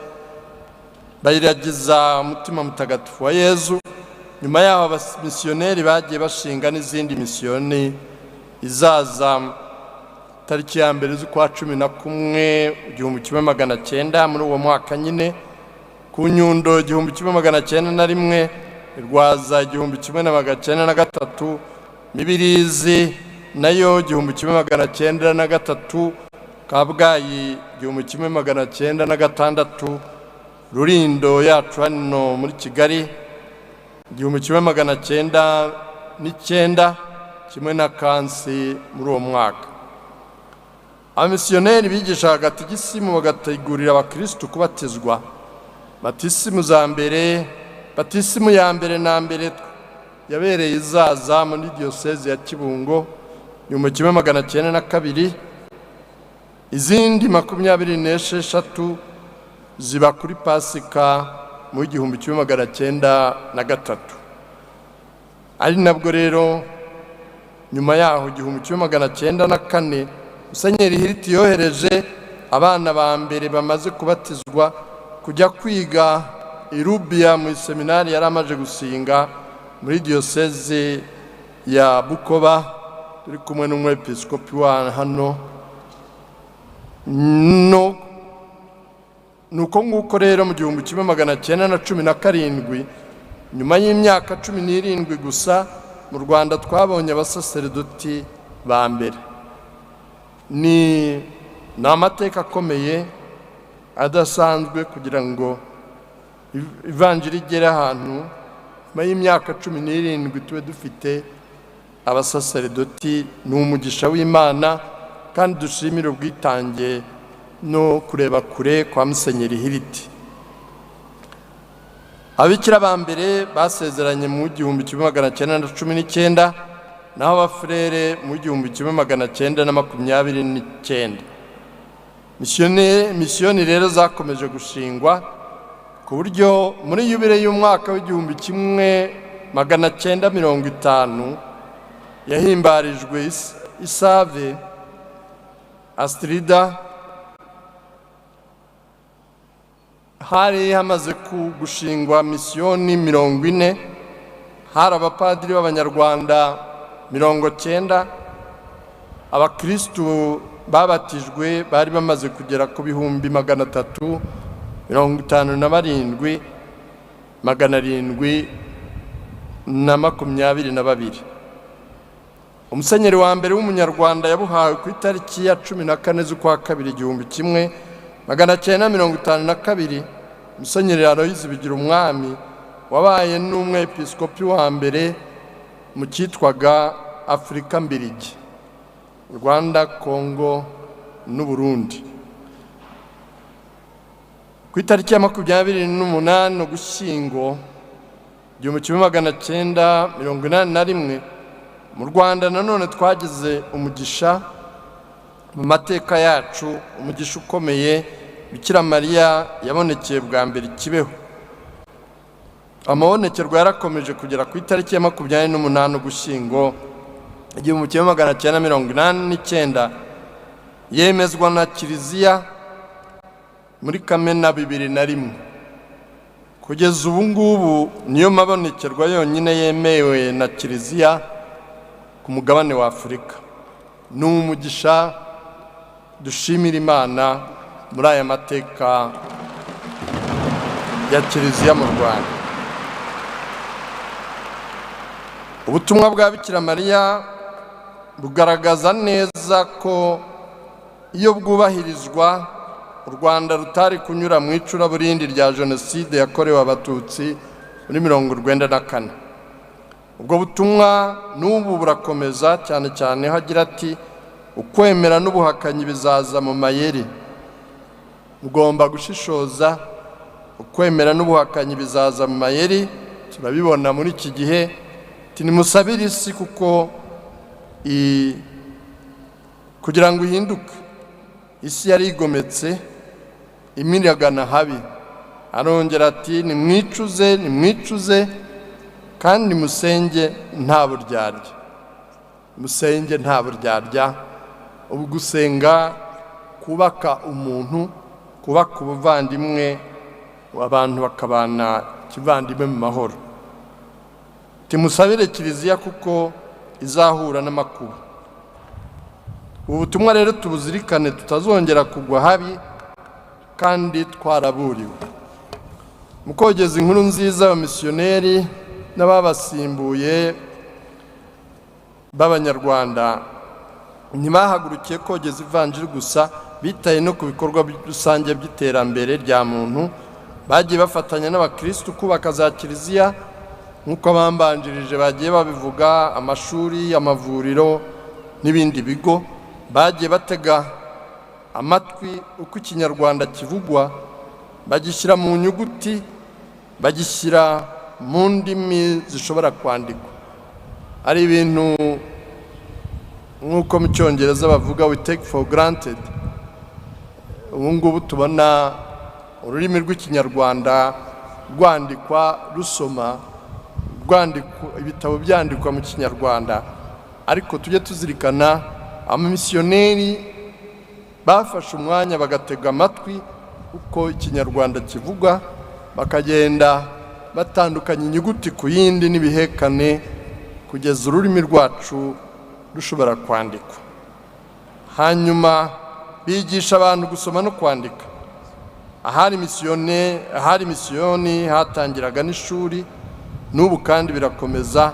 bayiragiza umutima mutagatifu wa Yezu. Nyuma yaho abamisiyoneri bagiye bashinga n'izindi misiyoni, izaza tariki ya mbere z'ukwa 11 1900 muri uwo mwaka nyine, ku Nyundo 1901, Rwaza 1903, Mibirizi nayo 1903, Kabgayi 1906, Rulindo yacu hano muri Kigali 1909, kimwe na Kansi muri uwo mwaka. Abamisiyoneri bigishaga gatigisimu bagategurira abakristo kubatizwa. Batisimu ya mbere na mbere yabereye izaza muri diyosezi ya Kibungo 1902, izindi 26 ziba kuri Pasika mu 1903. Ari nabwo rero nyuma yaho 1904 Musenyeri Hiriti yohereje abana ba mbere bamaze kubatizwa kujya kwiga i Rubia mu seminari yari amaze gusinga muri diyosezi ya Bukoba, turi kumwe n'umwepiskopi wa hano. Nuko nguko rero mu 1917, nyuma y'imyaka 17 gusa, mu Rwanda twabonye abasaserdoti ba mbere. Ni amateka akomeye adasanzwe kugira ngo ivanjiri igere ahantu nyuma y'imyaka 17 tube dufite abasaserdoti. Ni umugisha w'Imana, kandi dushimira ubwitange no kureba kure kwa Musenyeri Hiriti. Ababikira ba mbere basezeranye mu 1919, naho abafurere mu 1929. Misiyoni rero zakomeje gushingwa ku buryo muri yubile y'umwaka w'1950 yahimbarijwe Isave Astrida. Hari hamaze gushingwa misiyoni 40, hari abapadiri b'Abanyarwanda 90, abakristu babatijwe bari bamaze kugera ku 357,722. Umusenyeri wa mbere w'umunyarwanda yabuhawe ku itariki ya 14 z'ukwa 2 1952, Musenyeri Aloyizi Bigirumwami, wabaye n'umwepiskopi wa mbere mu cyitwaga Afurika Mbirigi, Rwanda, Kongo n'u Burundi. Ku itariki ya 28 Ugushyingo 1981, mu Rwanda nanone twagize umugisha mu mateka yacu, umugisha ukomeye. Bikira Mariya yabonekeye bwa mbere Kibeho. Amabonekerwa yarakomeje kugera ku itariki ya 28 Ugushyingo 1989, yemezwa na Kiliziya muri Kamena 2001. Kugeza ubu ngubu niyo mabonekerwa yonyine yemewe na Kiliziya ku mugabane wa Afurika. Ni umugisha dushimira Imana muri aya mateka ya Kiliziya mu Rwanda. Ubutumwa bwa Bikira Mariya bugaragaza neza ko iyo bwubahirizwa u Rwanda rutari kunyura mu icuraburindi rya Jenoside yakorewe Abatutsi muri 1994. Ubwo butumwa n'ubu burakomeza cyane cyane hagira ati ukwemera n'ubuhakanyi bizaza mu mayeri. Mugomba gushishoza, ukwemera n'ubuhakanyi bizaza mu mayeri. Turabibona muri iki gihe, nimusabire isi kuko kugira ngo ihinduke. Isi yari igometse imiragana habi. Arongera ati nimwicuze kandi musenge nta buryarya. Musenge nta buryarya. Ubu gusenga kubaka umuntu, kubaka ubuvandimwe, abantu bakabana kivandimwe mu mahoro. Timusabire Kiliziya kuko izahura n'amakuba. Ubu butumwa rero tubuzirikane tutazongera kugwa habi kandi twaraburiwe. Mukogeza inkuru nziza y'abamisiyoneri n'ababasimbuye b'Abanyarwanda ntibahagurukiye kogeza ivanjiri gusa, bitaye no ku bikorwa rusange by'iterambere rya muntu. Bagiye bafatanya n'abakristo kubaka za Kiliziya nk'uko abambanjirije bagiye babivuga, amashuri, amavuriro n'ibindi bigo. Bagiye batega amatwi uko Ikinyarwanda kivugwa, bagishyira mu nyuguti, bagishyira mu ndimi zishobora kwandikwa. Ari ibintu nk'uko mu Cyongereza bavuga we take for granted. Ubu ngubu tubona ururimi rw'Ikinyarwanda rwandikwa, rusoma, ibitabo byandikwa mu Kinyarwanda. Ariko tujye tuzirikana abamisiyoneri bafashe umwanya bagatega amatwi uko Ikinyarwanda kivuga, bakagenda batandukanya inyuguti ku yindi n'ibihekane kugeza ururimi rwacu rushobora kwandikwa. Hanyuma bigisha abantu gusoma no kwandika. Ahari misiyoni hatangiraga n'ishuri, n'ubu kandi birakomeza.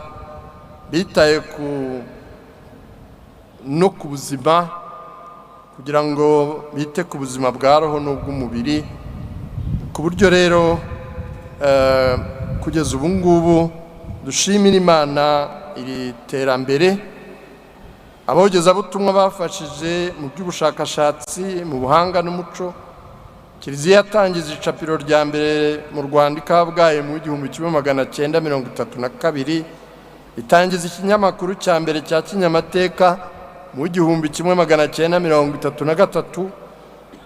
Bitaye no ku buzima kugira ngo bite ku buzima bwa roho n'ubw'umubiri, ku buryo rero kugeza ubu ngubu dushimira Imana iri terambere. Abogezabutumwa bafashije mu by'ubushakashatsi, mu buhanga n'umuco. Kiliziya yatangije icapiro rya mbere mu Rwanda Kabgayi mu 1932, itangiza ikinyamakuru cya mbere cya kinyamateka mu 1933,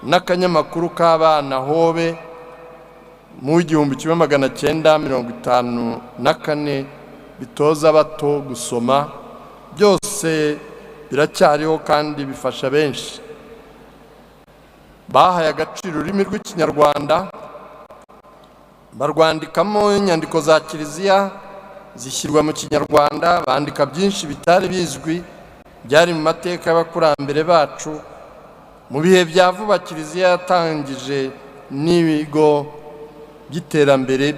n'akanyamakuru k'abana Hobe mu 1954 bitoza bato gusoma. Byose biracyariho kandi bifasha benshi. Bahaye agaciro ururimi rw'Ikinyarwanda, barwandikamo inyandiko za Kiliziya zishyirwa mu Kinyarwanda. Bandika byinshi bitari bizwi byari mu mateka y'abakurambere bacu. Mu bihe bya vuba Kiliziya yatangije n'ibigo by'iterambere,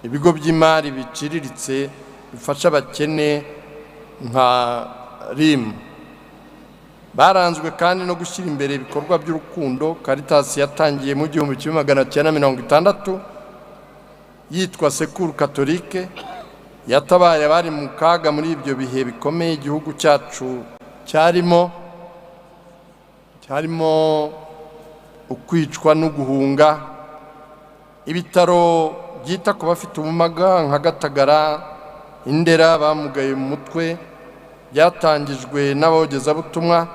ibigo by'imari biciriritse bifasha abakene nka RIM. Baranzwe kandi no gushyira imbere ibikorwa by'urukundo. Caritas yatangiye mu 1960 yitwa Secours Catholique, yatabaye abari mu kaga muri ibyo bihe bikomeye igihugu cyacu cyarimo ukwicwa no guhunga. Ibitaro byita ku bafite ubumuga nka Gatagara, Indera, bamugaye mu mutwe byatangijwe n'abogezabutumwa.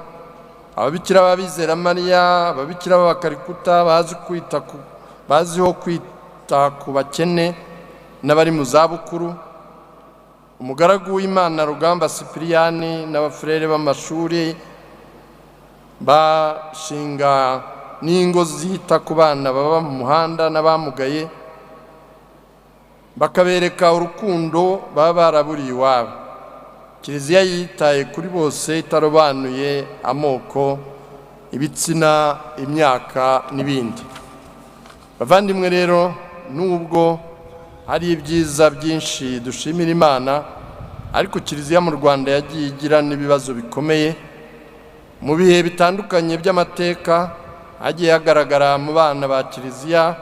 Ababikira b'Abizera Mariya, ababikira b'Abakarikuta baziho kwita ku bakene n'abari mu zabukuru. Umugaragu w'Imana Rugamba Cyprien n'abafurere b'amashuri bashinga n'ingo zita ku bana baba mu muhanda n'abamugaye, bakabereka urukundo baba baraburiye iwabo. Kiliziya yitaye kuri bose, itarobanuye amoko, ibitsina, imyaka n'ibindi. Bavandimwe rero, nubwo hari ibyiza byinshi dushimira Imana, ariko Kiliziya mu Rwanda yagiye igira n'ibibazo bikomeye. Mu bihe bitandukanye by'amateka hagiye hagaragara mu bana ba Kiliziya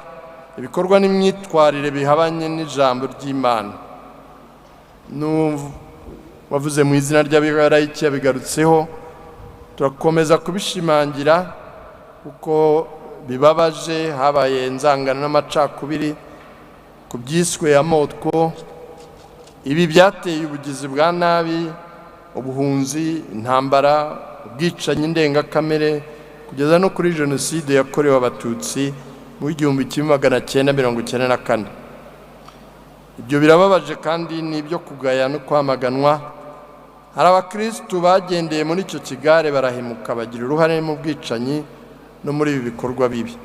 ibikorwa n'imyitwarire bihabanye n'ijambo ry'Imana. Wavuze mu izina ry'abigarayiki yabigarutseho, turakomeza kubishimangira kuko bibabaje. Habaye inzangano n'amacakubiri ku byiswe amoko. Ibi byateye ubugizi bwa nabi, ubuhunzi, intambara, ubwicanyi ndengakamere, kugeza no kuri jenoside yakorewe Abatutsi mu 1994. Ibyo birababaje kandi ni ibyo kugaya no kwamaganwa. Hari abakristu bagendeye muri icyo kigare barahemuka, bagira uruhare mu bwicanyi no muri ibi bikorwa bibi.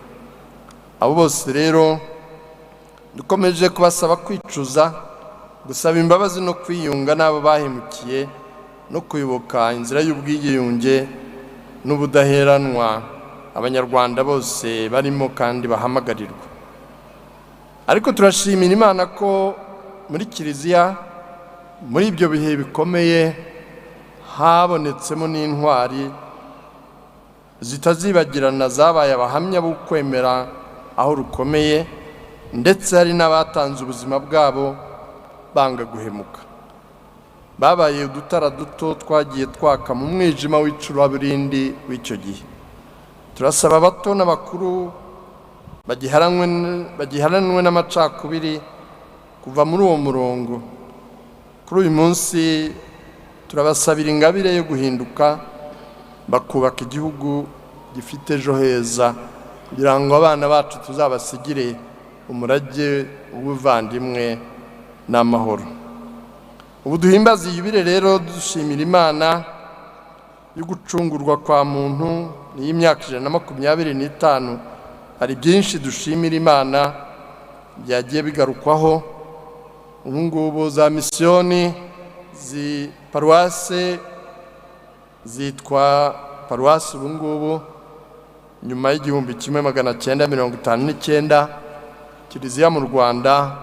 Abo bose rero dukomeje kubasaba kwicuza, gusaba imbabazi no kwiyunga n'abo bahemukiye, no kuyoboka inzira y'ubwiyunge n'ubudaheranwa Abanyarwanda bose barimo kandi bahamagarirwa. Ariko turashimira Imana ko muri Kiliziya muri ibyo bihe bikomeye habonetsemo n'intwari zitazibagirana zabaye abahamya b'ukwemera aho rukomeye, ndetse hari n'abatanze ubuzima bwabo banga guhemuka. Babaye udutara duto twagiye twaka mu mwijima w'icuraburindi w'icyo gihe. Turasaba abato n'abakuru bagiharanwe n'amacakubiri kuva muri uwo murongo. Kuri uyu munsi turabasabira ingabire yo guhinduka, bakubaka igihugu gifite ejo heza, kugira ngo abana bacu tuzabasigire umurage w'ubuvandimwe n'amahoro. Ubu duhimbaza iyubile rero dushimira Imana yo gucungurwa kwa muntu n'imyaka 125. Hari byinshi dushimira Imana byagiye bigarukwaho. Ubu ngubu za misiyoni paruwase zitwa paruwase ubu ngubu nyuma y'1959 Kiliziya mu Rwanda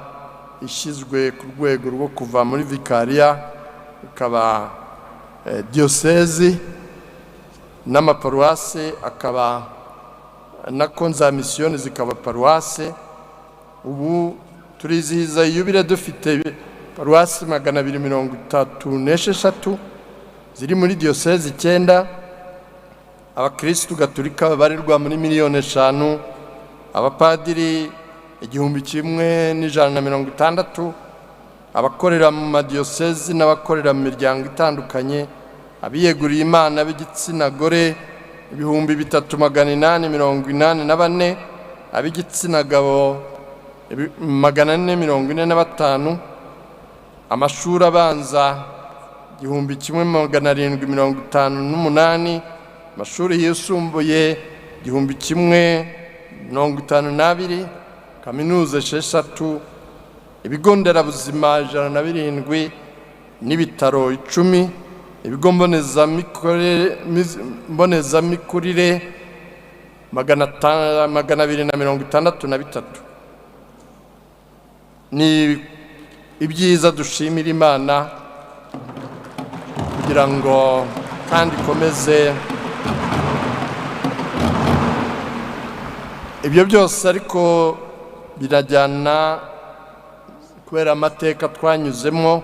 ishyizwe ku rwego rwo kuva muri vikariya ikaba diyosezi, n'amaparuwase akaba na konza misiyoni zikaba paruwase. Ubu turizihiza iyubile dufite paruwase 236 ziri muri diyosezi 9, abakristu gatolika babarirwa muri 5,000,000, abapadiri 1,160, abakorera mu madiyosezi n'abakorera mu miryango itandukanye, abiyeguriye Imana b'igitsina gore 3,884, ab'igitsina gabo 445, amashuri abanza 1,758, amashuri yisumbuye 1,052, kaminuza 6, ibigo nderabuzima 107 n'ibitaro 10, ibigo mbonezamikurire 263. Ni ibyiza dushimira Imana kugira ngo kandi ikomeze ibyo byose, ariko birajyana kubera amateka twanyuzemo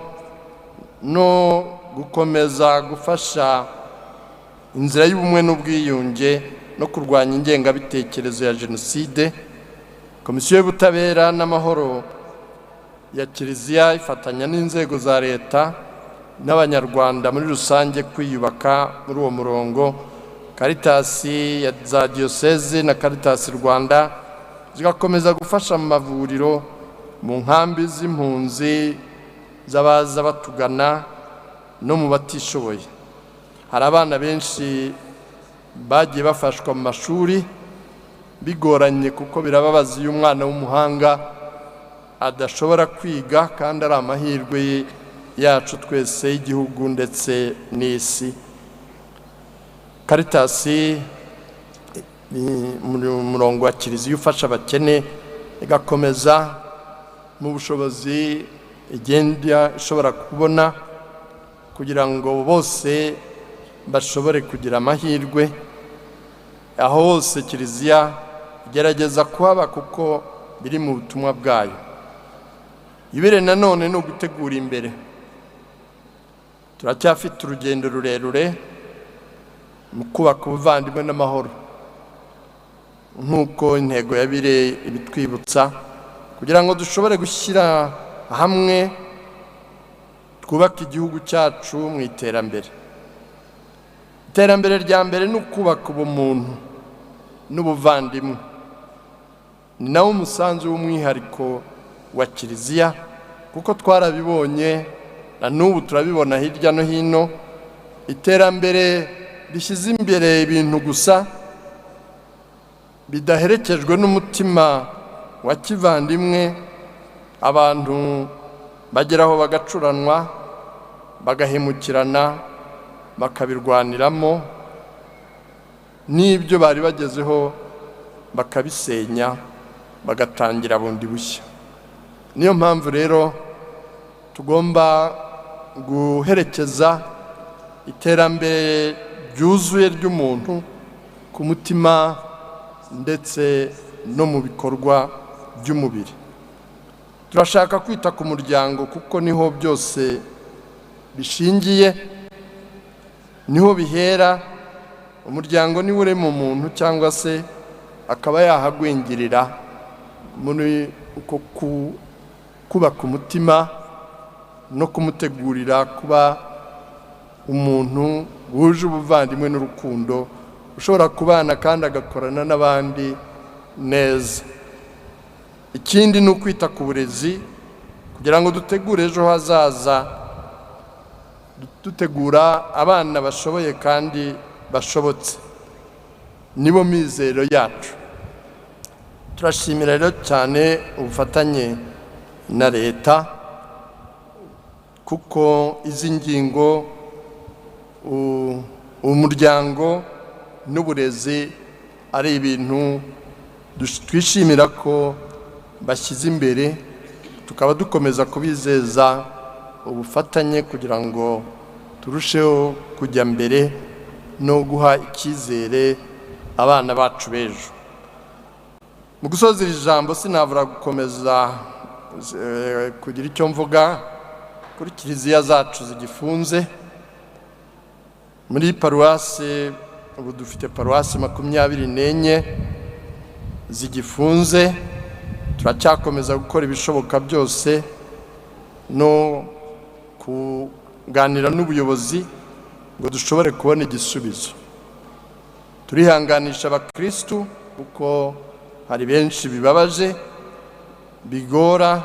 no gukomeza gufasha inzira y'ubumwe n'ubwiyunge no kurwanya ingengabitekerezo ya jenoside. Komisiyo y'ubutabera n'amahoro ya Kiliziya ifatanya n'inzego za leta n'abanyarwanda muri rusange kwiyubaka muri uwo murongo. Karitasi ya za diyoseze na Karitasi Rwanda zigakomeza gufasha mu mavuriro, mu nkambi z'impunzi z'abaza batugana no mu batishoboye. Hari abana benshi bagiye bafashwa mu mashuri bigoranye, kuko birababaza iyo umwana w'umuhanga adashobora kwiga kandi ari amahirwe yacu twese y'igihugu ndetse n'isi. Caritas ni umurongo wa kiliziya ufasha abakene, igakomeza mu bushobozi igenda ishobora kubona kugira ngo bose bashobore kugira amahirwe. Aho hose kiliziya igerageza kuhaba kuko biri mu butumwa bwayo. Yubile nanone no gutegura imbere. Turacyafite urugendo rurerure mu kubaka ubuvandimwe n'amahoro, nk'uko intego ya Yubile ibitwibutsa, kugira ngo dushobore gushyira hamwe twubaka igihugu cyacu mu iterambere. Iterambere rya mbere ni ukubaka ubumuntu n'ubuvandimwe. Ni nawo umusanzu w'umwihariko wa kiliziya, kuko twarabibonye na n'ubu turabibona hirya no hino. Iterambere rishyize imbere ibintu gusa bidaherekejwe n'umutima wa kivandimwe, abantu bageraho bagacuranwa, bagahemukirana, bakabirwaniramo, n'ibyo bari bagezeho bakabisenya, bagatangira bundi bushya. Niyo mpamvu rero tugomba guherekeza iterambere ryuzuye ry'umuntu ku mutima ndetse no mu bikorwa by'umubiri. Turashaka kwita ku muryango kuko niho byose bishingiye, niho bihera. Umuryango ni ure mu muntu cyangwa se akaba yahagwingirira muri uko kubaka umutima no kumutegurira kuba umuntu wuje ubuvandimwe n'urukundo, ushobora kubana kandi agakorana n'abandi neza. Ikindi ni ukwita ku burezi kugira ngo dutegure ejo hazaza, dutegura abana bashoboye kandi bashobotse, nibo mizero yacu. Turashimira rero cyane ubufatanye na leta, kuko izi ngingo umuryango n'uburezi ari ibintu twishimira ko bashyize imbere, tukaba dukomeza kubizeza ubufatanye kugira ngo turusheho kujya mbere no guha icyizere abana bacu b'ejo. Mu gusoza iri jambo sinabura gukomeza kugira icyo mvuga kuri kiliziya zacu zigifunze. Muri paruwasi ubu dufite paruwasi 24 zigifunze. Turacyakomeza gukora ibishoboka byose no kuganira n'ubuyobozi ngo dushobore kubona igisubizo. Turihanganisha abakristu kuko hari benshi bibabaje, bigora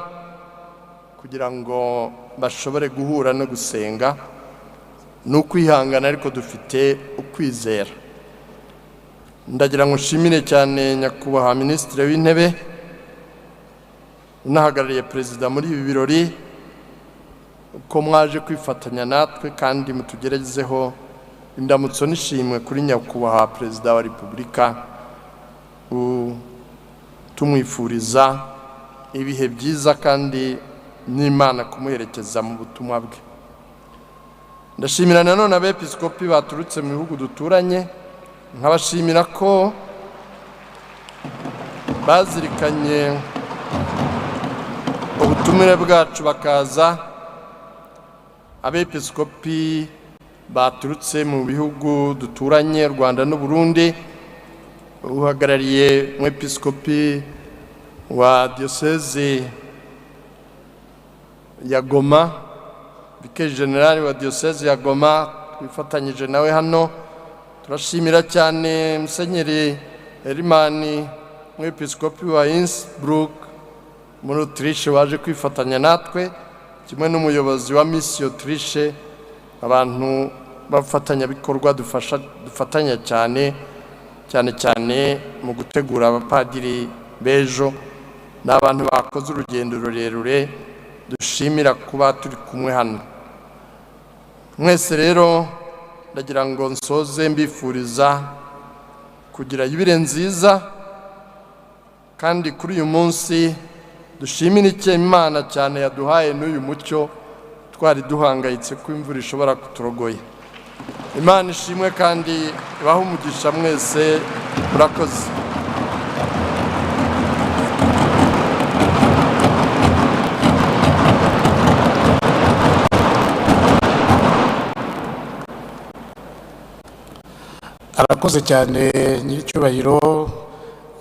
kugira ngo bashobore guhura no gusenga. No kwihangana, ariko dufite ukwizera. Ndagira ngo nshimire cyane nyakubahwa Minisitiri w'Intebe unahagarariye Perezida muri ibi birori, ko mwaje kwifatanya natwe kandi mutugerezeho indamutso n'ishimwe kuri nyakubahwa Perezida wa Repubulika, tumwifuriza ibihe byiza kandi n'Imana kumuherekeza mu butumwa bwe. Ndashimira nanone abepiskopi baturutse mu bihugu duturanye, nkabashimira ko bazirikanye ubutumire bwacu bakaza. Abepiskopi baturutse mu bihugu duturanye, Rwanda n'u Burundi, uhagarariye umwepiskopi wa diocese ya Goma, Vicaire General wa diocese ya Goma, twifatanyije nawe hano. Turashimira cyane Musenyeri Herimani, umwepiskopi wa Innsbruck muri Autriche, waje kwifatanya natwe, kimwe n'umuyobozi wa Misi Autriche. Abantu b'abafatanyabikorwa dufatanya cyane mu gutegura abapadiri b'ejo n'abantu bakoze urugendo rurerure dushimira kuba turi kumwe hano. Mwese rero ndagira ngo nsoze mbifuriza kugira yubile nziza, kandi kuri uyu munsi dushimira icyo Imana cyane yaduhaye n'uyu mucyo twari duhangayitse ko imvura ishobora kuturogoya. Imana ishimwe kandi ibahe umugisha mwese. Murakoze. Arakoze cyane nyiricyubahiro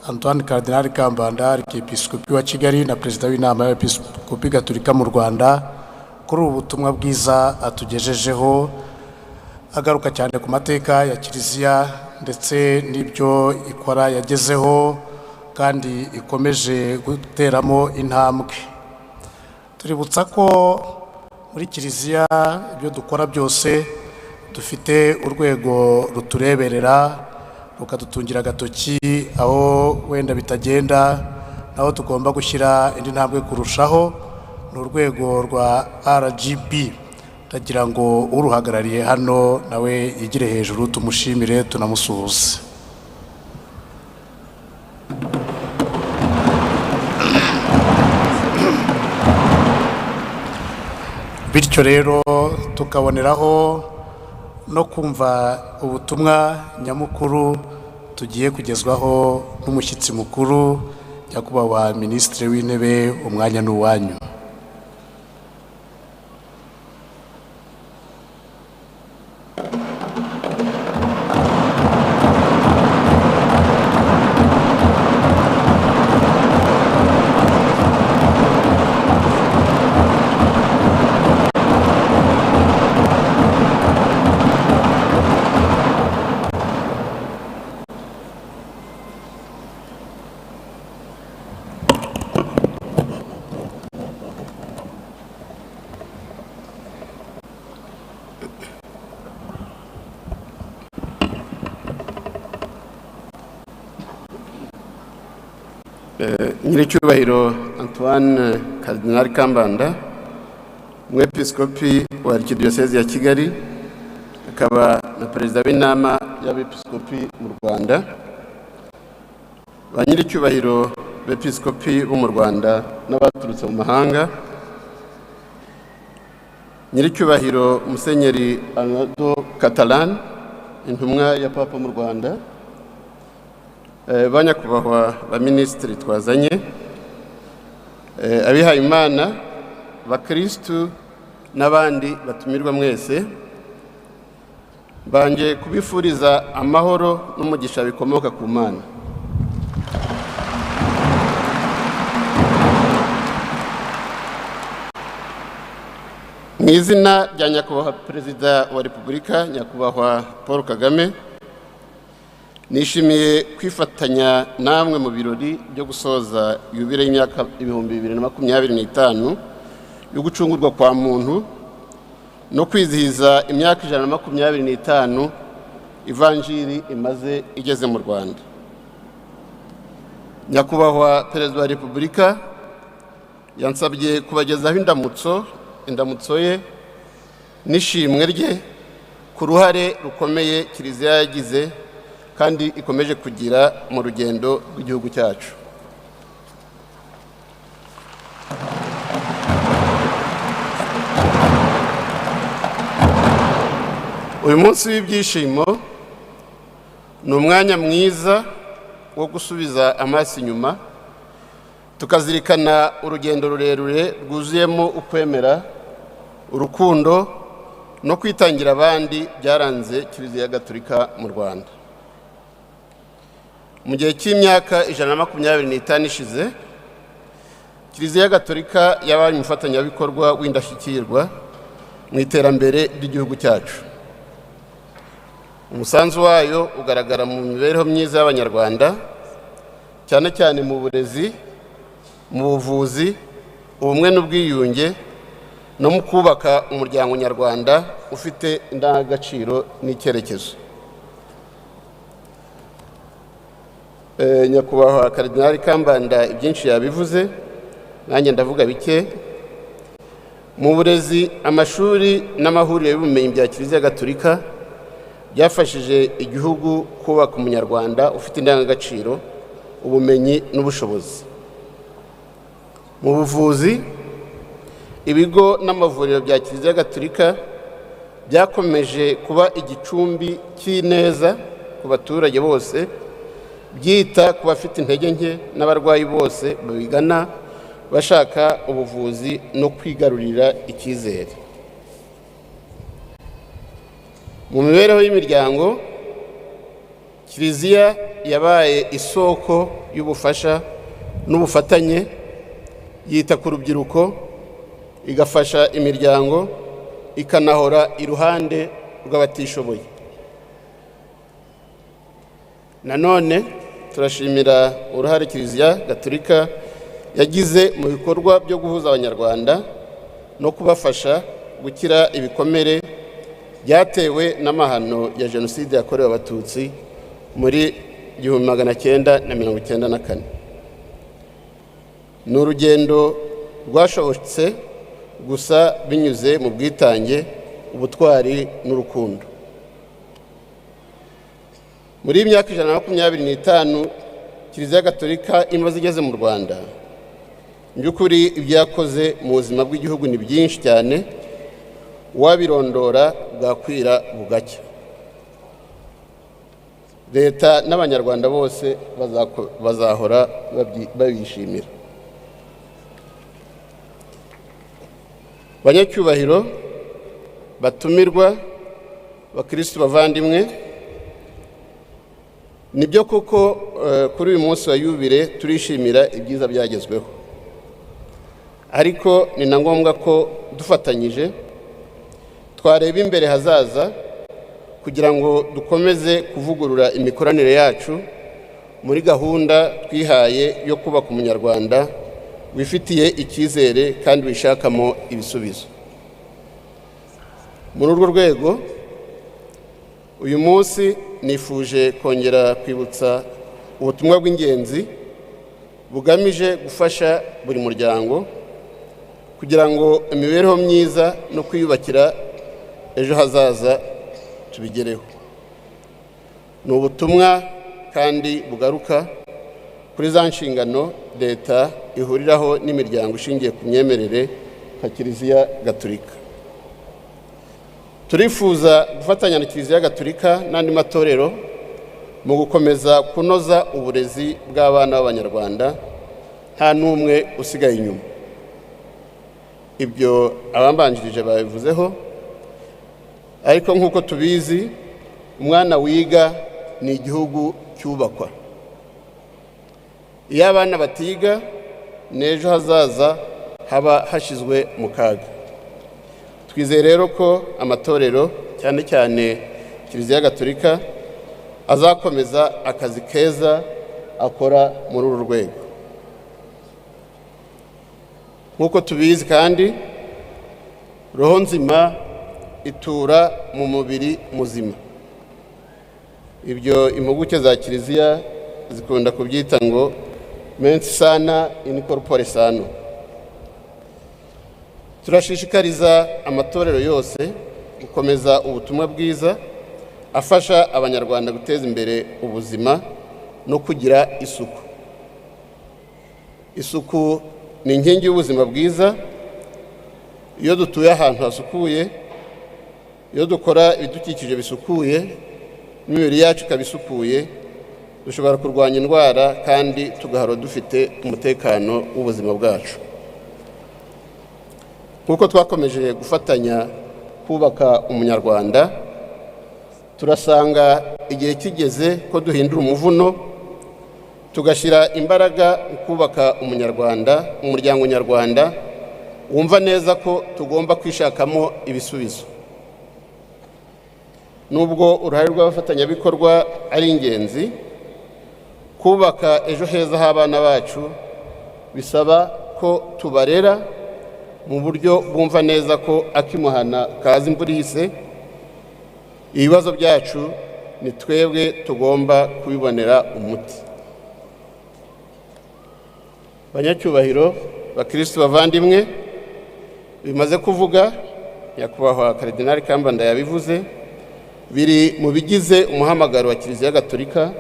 Antoine Cardinal Kambanda, Arkiyepiskopi wa Kigali na Perezida w'Inama y'Abepiskopi Gatolika mu Rwanda, kuri ubu butumwa bwiza atugejejeho, agaruka cyane ku mateka ya Kiliziya ndetse n'ibyo ikora yagezeho kandi ikomeje guteramo intambwe. Tuributsa ko muri Kiliziya ibyo dukora byose dufite urwego rutureberera rukadutungira agatoki aho wenda bitagenda, naho tugomba gushyira indi ntambwe kurushaho, ni urwego rwa RGB. Ndagira ngo uruhagarariye hano nawe yigire hejuru, tumushimire tunamusuhuze. Bityo rero tukaboneraho no kumva ubutumwa nyamukuru tugiye kugezwaho n'umushyitsi mukuru, nyakubahwa Minisitiri w'Intebe. Umwanya ni uwanyu. Nyiricyubahiro Antoine Cardinal Kambanda, umwepiskopi wa Arkidiocese ya Kigali, akaba na Perezida w'Inama y'Abepiskopi mu Rwanda, ba nyiricyubahiro b'Episkopi bo mu Rwanda n'abaturutse mu mahanga, nyiricyubahiro Musenyeri Arnaldo Catalan, intumwa ya Papa mu Rwanda, banyakubahwa ba minisitiri twazanye, abihaye Imana, bakristu n'abandi batumirwa mwese, banje kubifuriza amahoro n'umugisha bikomoka ku Mana. Mu izina rya nyakubahwa Perezida wa Repubulika, nyakubahwa Paul Kagame, nishimiye kwifatanya namwe mu birori byo gusoza yubile y'imyaka 2025 yo gucungurwa kwa muntu no kwizihiza imyaka 125 ivanjiri imaze igeze mu Rwanda. Nyakubahwa Perezida wa Repubulika yansabye kubagezaho indamutso ye n'ishimwe rye ku ruhare rukomeye Kiliziya yagize kandi ikomeje kugira mu rugendo rw'igihugu cyacu. Uyu munsi w'ibyishimo ni umwanya mwiza wo gusubiza amaso inyuma, tukazirikana urugendo rurerure rwuzuyemo ukwemera, urukundo no kwitangira abandi byaranze Kiliziya Gatolika mu Rwanda. Mu gihe cy'imyaka 125 ishize, Kiliziya Gatolika yabaye umufatanyabikorwa w'indashyikirwa mu iterambere ry'igihugu cyacu. Umusanzu wayo ugaragara mu mibereho myiza y'Abanyarwanda, cyane cyane mu burezi, mu buvuzi, ubumwe n'ubwiyunge, no mu kubaka umuryango nyarwanda ufite indangagaciro n'icyerekezo. Nyakubahwa Karidinali Kambanda ibyinshi yabivuze, nanjye ndavuga bike. Mu burezi, amashuri n'amahuriro y'ubumenyi bya Kiliziya Gatolika byafashije igihugu kubaka umunyarwanda ufite indangagaciro, ubumenyi n'ubushobozi. Mu buvuzi, ibigo n'amavuriro bya Kiliziya Gatolika byakomeje kuba igicumbi cy'ineza ku baturage bose, byita ku bafite intege nke n'abarwayi bose babigana bashaka ubuvuzi no kwigarurira icyizere. Mu mibereho y'imiryango, Kiliziya yabaye isoko y'ubufasha n'ubufatanye, yita ku rubyiruko, igafasha imiryango, ikanahora iruhande rw'abatishoboye. Nanone turashimira uruhare Kiliziya Gatolika yagize mu bikorwa byo guhuza abanyarwanda no kubafasha gukira ibikomere byatewe n'amahano ya Jenoside yakorewe Abatutsi muri 1994. Ni urugendo rwashobotse gusa binyuze mu bwitange, ubutwari n'urukundo. Muri imyaka 125 Kiliziya Gatolika imaze igeze mu Rwanda, by'ukuri ibyakoze mu buzima bw'igihugu ni byinshi cyane, wabirondora bwakwira bugacya. Leta n'abanyarwanda bose bazahora babishimira. Banyacyubahiro, batumirwa, bakristo bavandimwe, nibyo koko kuri uyu munsi wa yubile turishimira ibyiza byagezweho, ariko ni na ngombwa ko dufatanyije twareba imbere hazaza kugira ngo dukomeze kuvugurura imikoranire yacu muri gahunda twihaye yo kubaka umunyarwanda wifitiye icyizere kandi wishakamo ibisubizo. Muri urwo rwego, uyu munsi nifuje kongera kwibutsa ubutumwa bw'ingenzi bugamije gufasha buri muryango kugira ngo imibereho myiza no kwiyubakira ejo hazaza tubigereho. Ni ubutumwa kandi bugaruka kuri za nshingano leta ihuriraho n'imiryango ishingiye ku myemerere nka Kiliziya Gatolika. Turifuza gufatanya na Kiliziya Gatolika n'andi matorero mu gukomeza kunoza uburezi bw'abana b'Abanyarwanda, nta n'umwe usigaye inyuma. Ibyo abambanjirije babivuzeho, ariko nk'uko tubizi, umwana wiga ni igihugu cyubakwa. Iyo abana batiga, n'ejo hazaza haba hashyizwe mu kaga. Twizeye rero ko amatorero, cyane cyane Kiliziya Gatolika, azakomeza akazi keza akora muri uru rwego. Nk'uko tubizi kandi, roho nzima itura mu mubiri muzima. Ibyo impuguke za Kiliziya zikunda kubyita ngo mens sana in corpore sano. Turashishikariza amatorero yose gukomeza ubutumwa bwiza afasha abanyarwanda guteza imbere ubuzima no kugira isuku. Isuku ni inkingi y'ubuzima bwiza. Iyo dutuye ahantu hasukuye, iyo dukora ibidukikije bisukuye, n'imibiri yacu ikabisukuye, dushobora kurwanya indwara kandi tugahora dufite umutekano w'ubuzima bwacu. Kuko twakomeje gufatanya kubaka umunyarwanda, turasanga igihe kigeze ko duhindura umuvuno, tugashyira imbaraga mu kubaka umunyarwanda, umuryango nyarwanda wumva neza ko tugomba kwishakamo ibisubizo. Nubwo uruhare rw'abafatanyabikorwa ari ingenzi, kubaka ejo heza h'abana bacu bisaba ko tubarera, mu buryo bwumva neza ko akimuhana kaza imvura ihise. Ibibazo byacu ni twebwe tugomba kubibonera umuti. Banyacyubahiro, bakristo bavandimwe, bimaze kuvuga, nyakubahwa Karidinali Kambanda yabivuze, biri mu bigize umuhamagaro wa Kiliziya Gatolika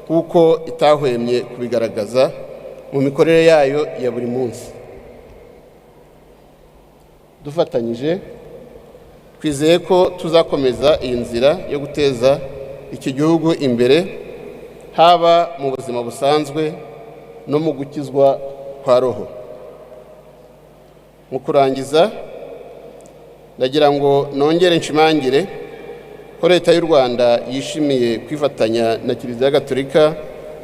kuko itahwemye kubigaragaza mu mikorere yayo ya buri munsi. Dufatanyije twizeye ko tuzakomeza iyi nzira yo guteza iki gihugu imbere, haba mu buzima busanzwe no mu gukizwa kwa roho. Mu kurangiza, ndagira ngo nongere nshimangire ko Leta y'u Rwanda yishimiye kwifatanya na Kiliziya Gatolika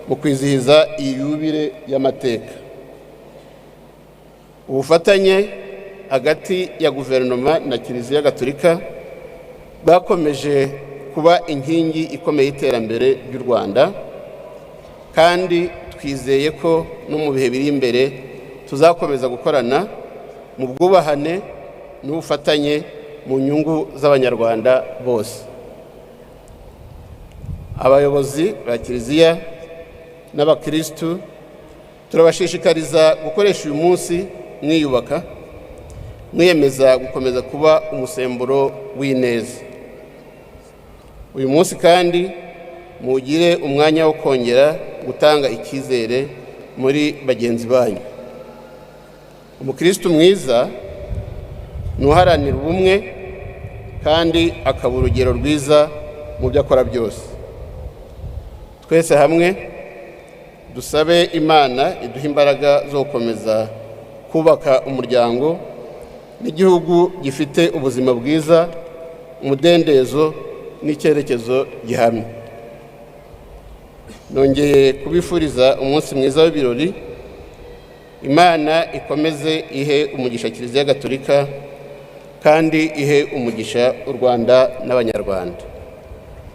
mu kwizihiza iyi yubile y'amateka. Ubufatanye hagati ya guverinoma na Kiliziya Gatolika bwakomeje kuba inkingi ikomeye y'iterambere ry'u Rwanda, kandi twizeye ko no mu bihe biri imbere tuzakomeza gukorana mu bwubahane n'ubufatanye mu nyungu z'Abanyarwanda bose. Abayobozi ba Kiliziya n'abakristu turabashishikariza gukoresha uyu munsi mwiyubaka, mwiyemeza gukomeza kuba umusemburo w'ineza. Uyu munsi kandi mugire umwanya wo kongera gutanga icyizere muri bagenzi banyu. Umukristo mwiza nuharanira ubumwe kandi akaba urugero rwiza mu byo akora byose. Twese hamwe dusabe Imana iduha imbaraga zo gukomeza kubaka umuryango n'igihugu gifite ubuzima bwiza, umudendezo n'icyerekezo gihamye. Nongeye kubifuriza umunsi mwiza w'ibirori. Imana ikomeze ihe umugisha Kiliziya Gatolika kandi ihe umugisha u Rwanda n'Abanyarwanda.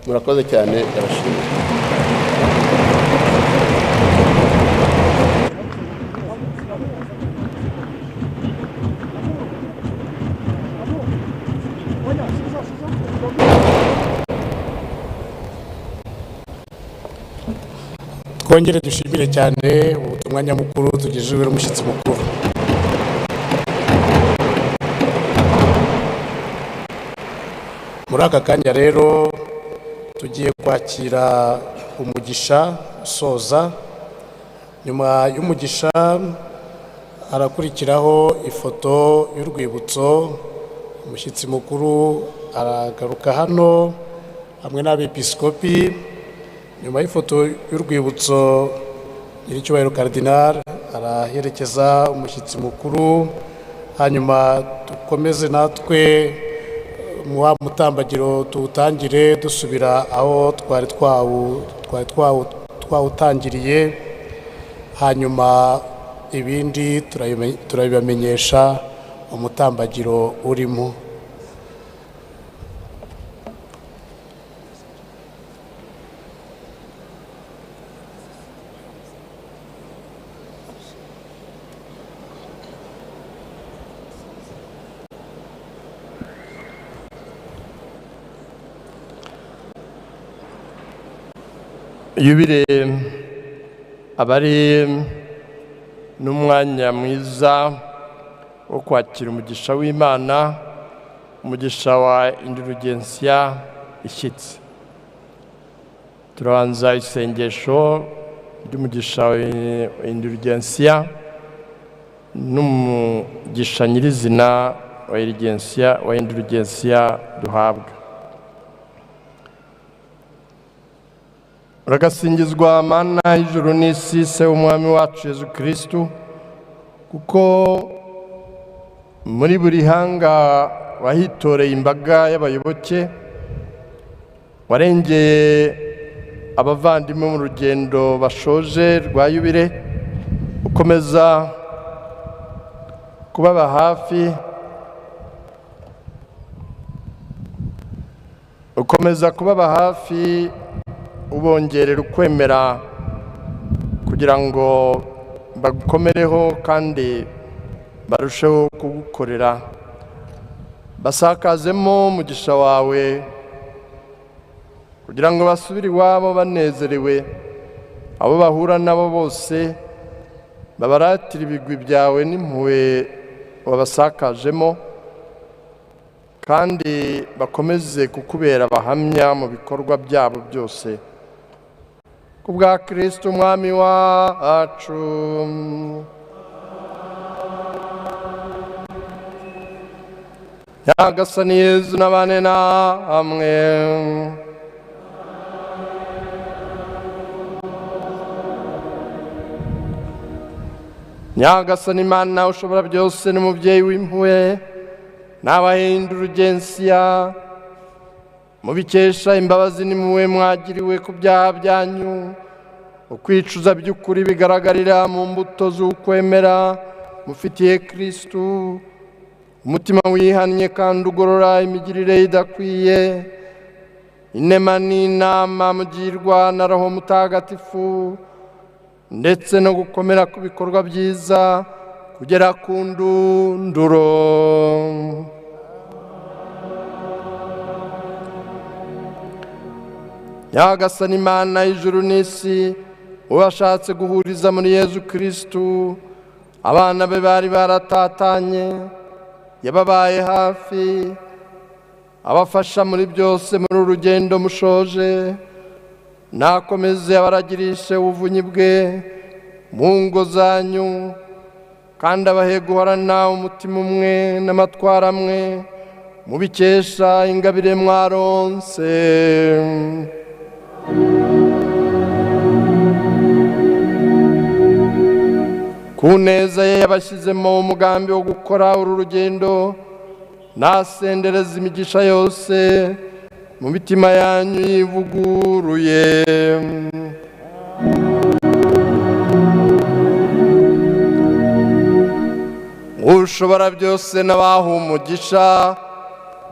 Murakoze cyane, ndabashimira. Twongere dushimire cyane ubutumwa nyamukuru tugejejeho n'umushyitsi mukuru. Muri aka kanya rero tugiye kwakira umugisha usoza. Nyuma y'umugisha harakurikiraho ifoto y'urwibutso. Umushyitsi mukuru aragaruka hano hamwe n'abepiskopi. Nyuma y'ifoto y'urwibutso, Nyiricyubahiro Karidinali araherekeza umushyitsi mukuru, hanyuma dukomeze natwe mu wa mutambagiro tuwutangire dusubira aho twari twawutangiriye, hanyuma ibindi turabibamenyesha umutambagiro urimo. Yubile abari n'umwanya mwiza wo kwakira umugisha w'Imana, umugisha wa indulgensia ishyitse. Turabanza isengesho ry'umugisha wa indulgensia n'umugisha nyirizina wa indulgensia duhabwa. Uragasingizwa Mana y'ijuru n'isi, se w'umwami wacu Yezu Kristu, kuko muri buri hanga wahitoreye imbaga y'abayoboke, warengeye abavandimwe mu rugendo bashoje rwa yubile, ukomeza kubaba hafi, ubongerera ukwemera kugira ngo bagukomereho kandi barusheho kugukorera, basakazemo umugisha wawe kugira ngo basubire iwabo banezerewe, abo bahura nabo bose babaratira ibigwi byawe n'impuhwe wabasakajemo, kandi bakomeze kukubera abahamya mu bikorwa byabo byose, ku bwa Kristo umwami wacu. Nyagasani Yezu n'abane namwe. Nyagasani Imana ushobora byose n'umubyeyi w'impuhwe, n'abahindura urugensiya mubikesha imbabazi n'impuhwe mwagiriwe ku byaha byanyu, ukwicuza by'ukuri bigaragarira mu mbuto z'ukwemera mufitiye Kristu, umutima wihannye kandi ugorora imigirire idakwiye, inema n'inama mugirwa na Roho Mutagatifu, ndetse no gukomera ku bikorwa byiza kugera ku ndunduro. Nyagasani Imana y'ijuru n'isi, ubashatse guhuriza muri Yezu Kristu abana be bari baratatanye, yababaye hafi, abafasha muri byose muri urugendo mushoje, nakomeze abaragirishe ubuvunyi bwe mu ngo zanyu, kandi abahe guhorana umutima umwe n'amatwara amwe mubikesha ingabire mwaronse. Ku neza ye yabashyizemo umugambi wo gukora uru rugendo, nasendereza imigisha yose mu mitima yanyu yivuguruye. Ushobora byose n'abaha umugisha,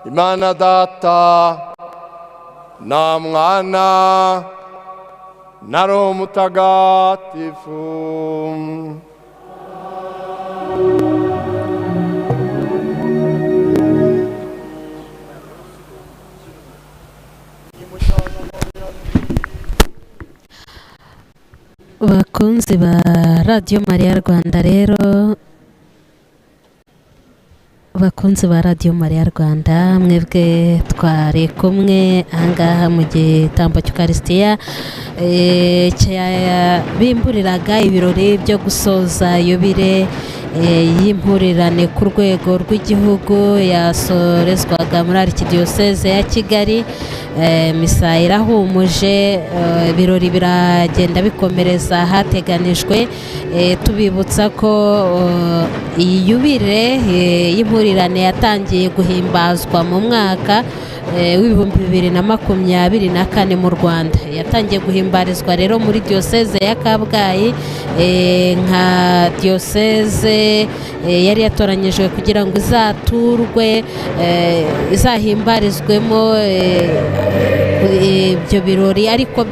Imana Data na Mwana na Roho Mutagatifu. Bakunzi ba Radio Maria Rwanda rero, bakunzi ba Radio Maria Rwanda, mwebwe twari kumwe ahangaha mu gitambo cy'Ukaristiya bimburiraga ibirori byo gusoza yubile y'impurirane ku rwego rw'igihugu yasorezwaga muri Arikidiyoseze ya Kigali. Misa irahumuje, ibirori biragenda bikomereza hateganijwe, tubibutsa ko iyi yubile y'impurirane yatangiye guhimbazwa mu mwaka w'ibihumbi 2024 mu Rwanda. Yatangiye guhimbarizwa rero muri Diyoseze ya Kabgayi, nka diyoseze yari yatoranyijwe kugira ngo izaturwe, izahimbarizwemo ibyo birori, ariko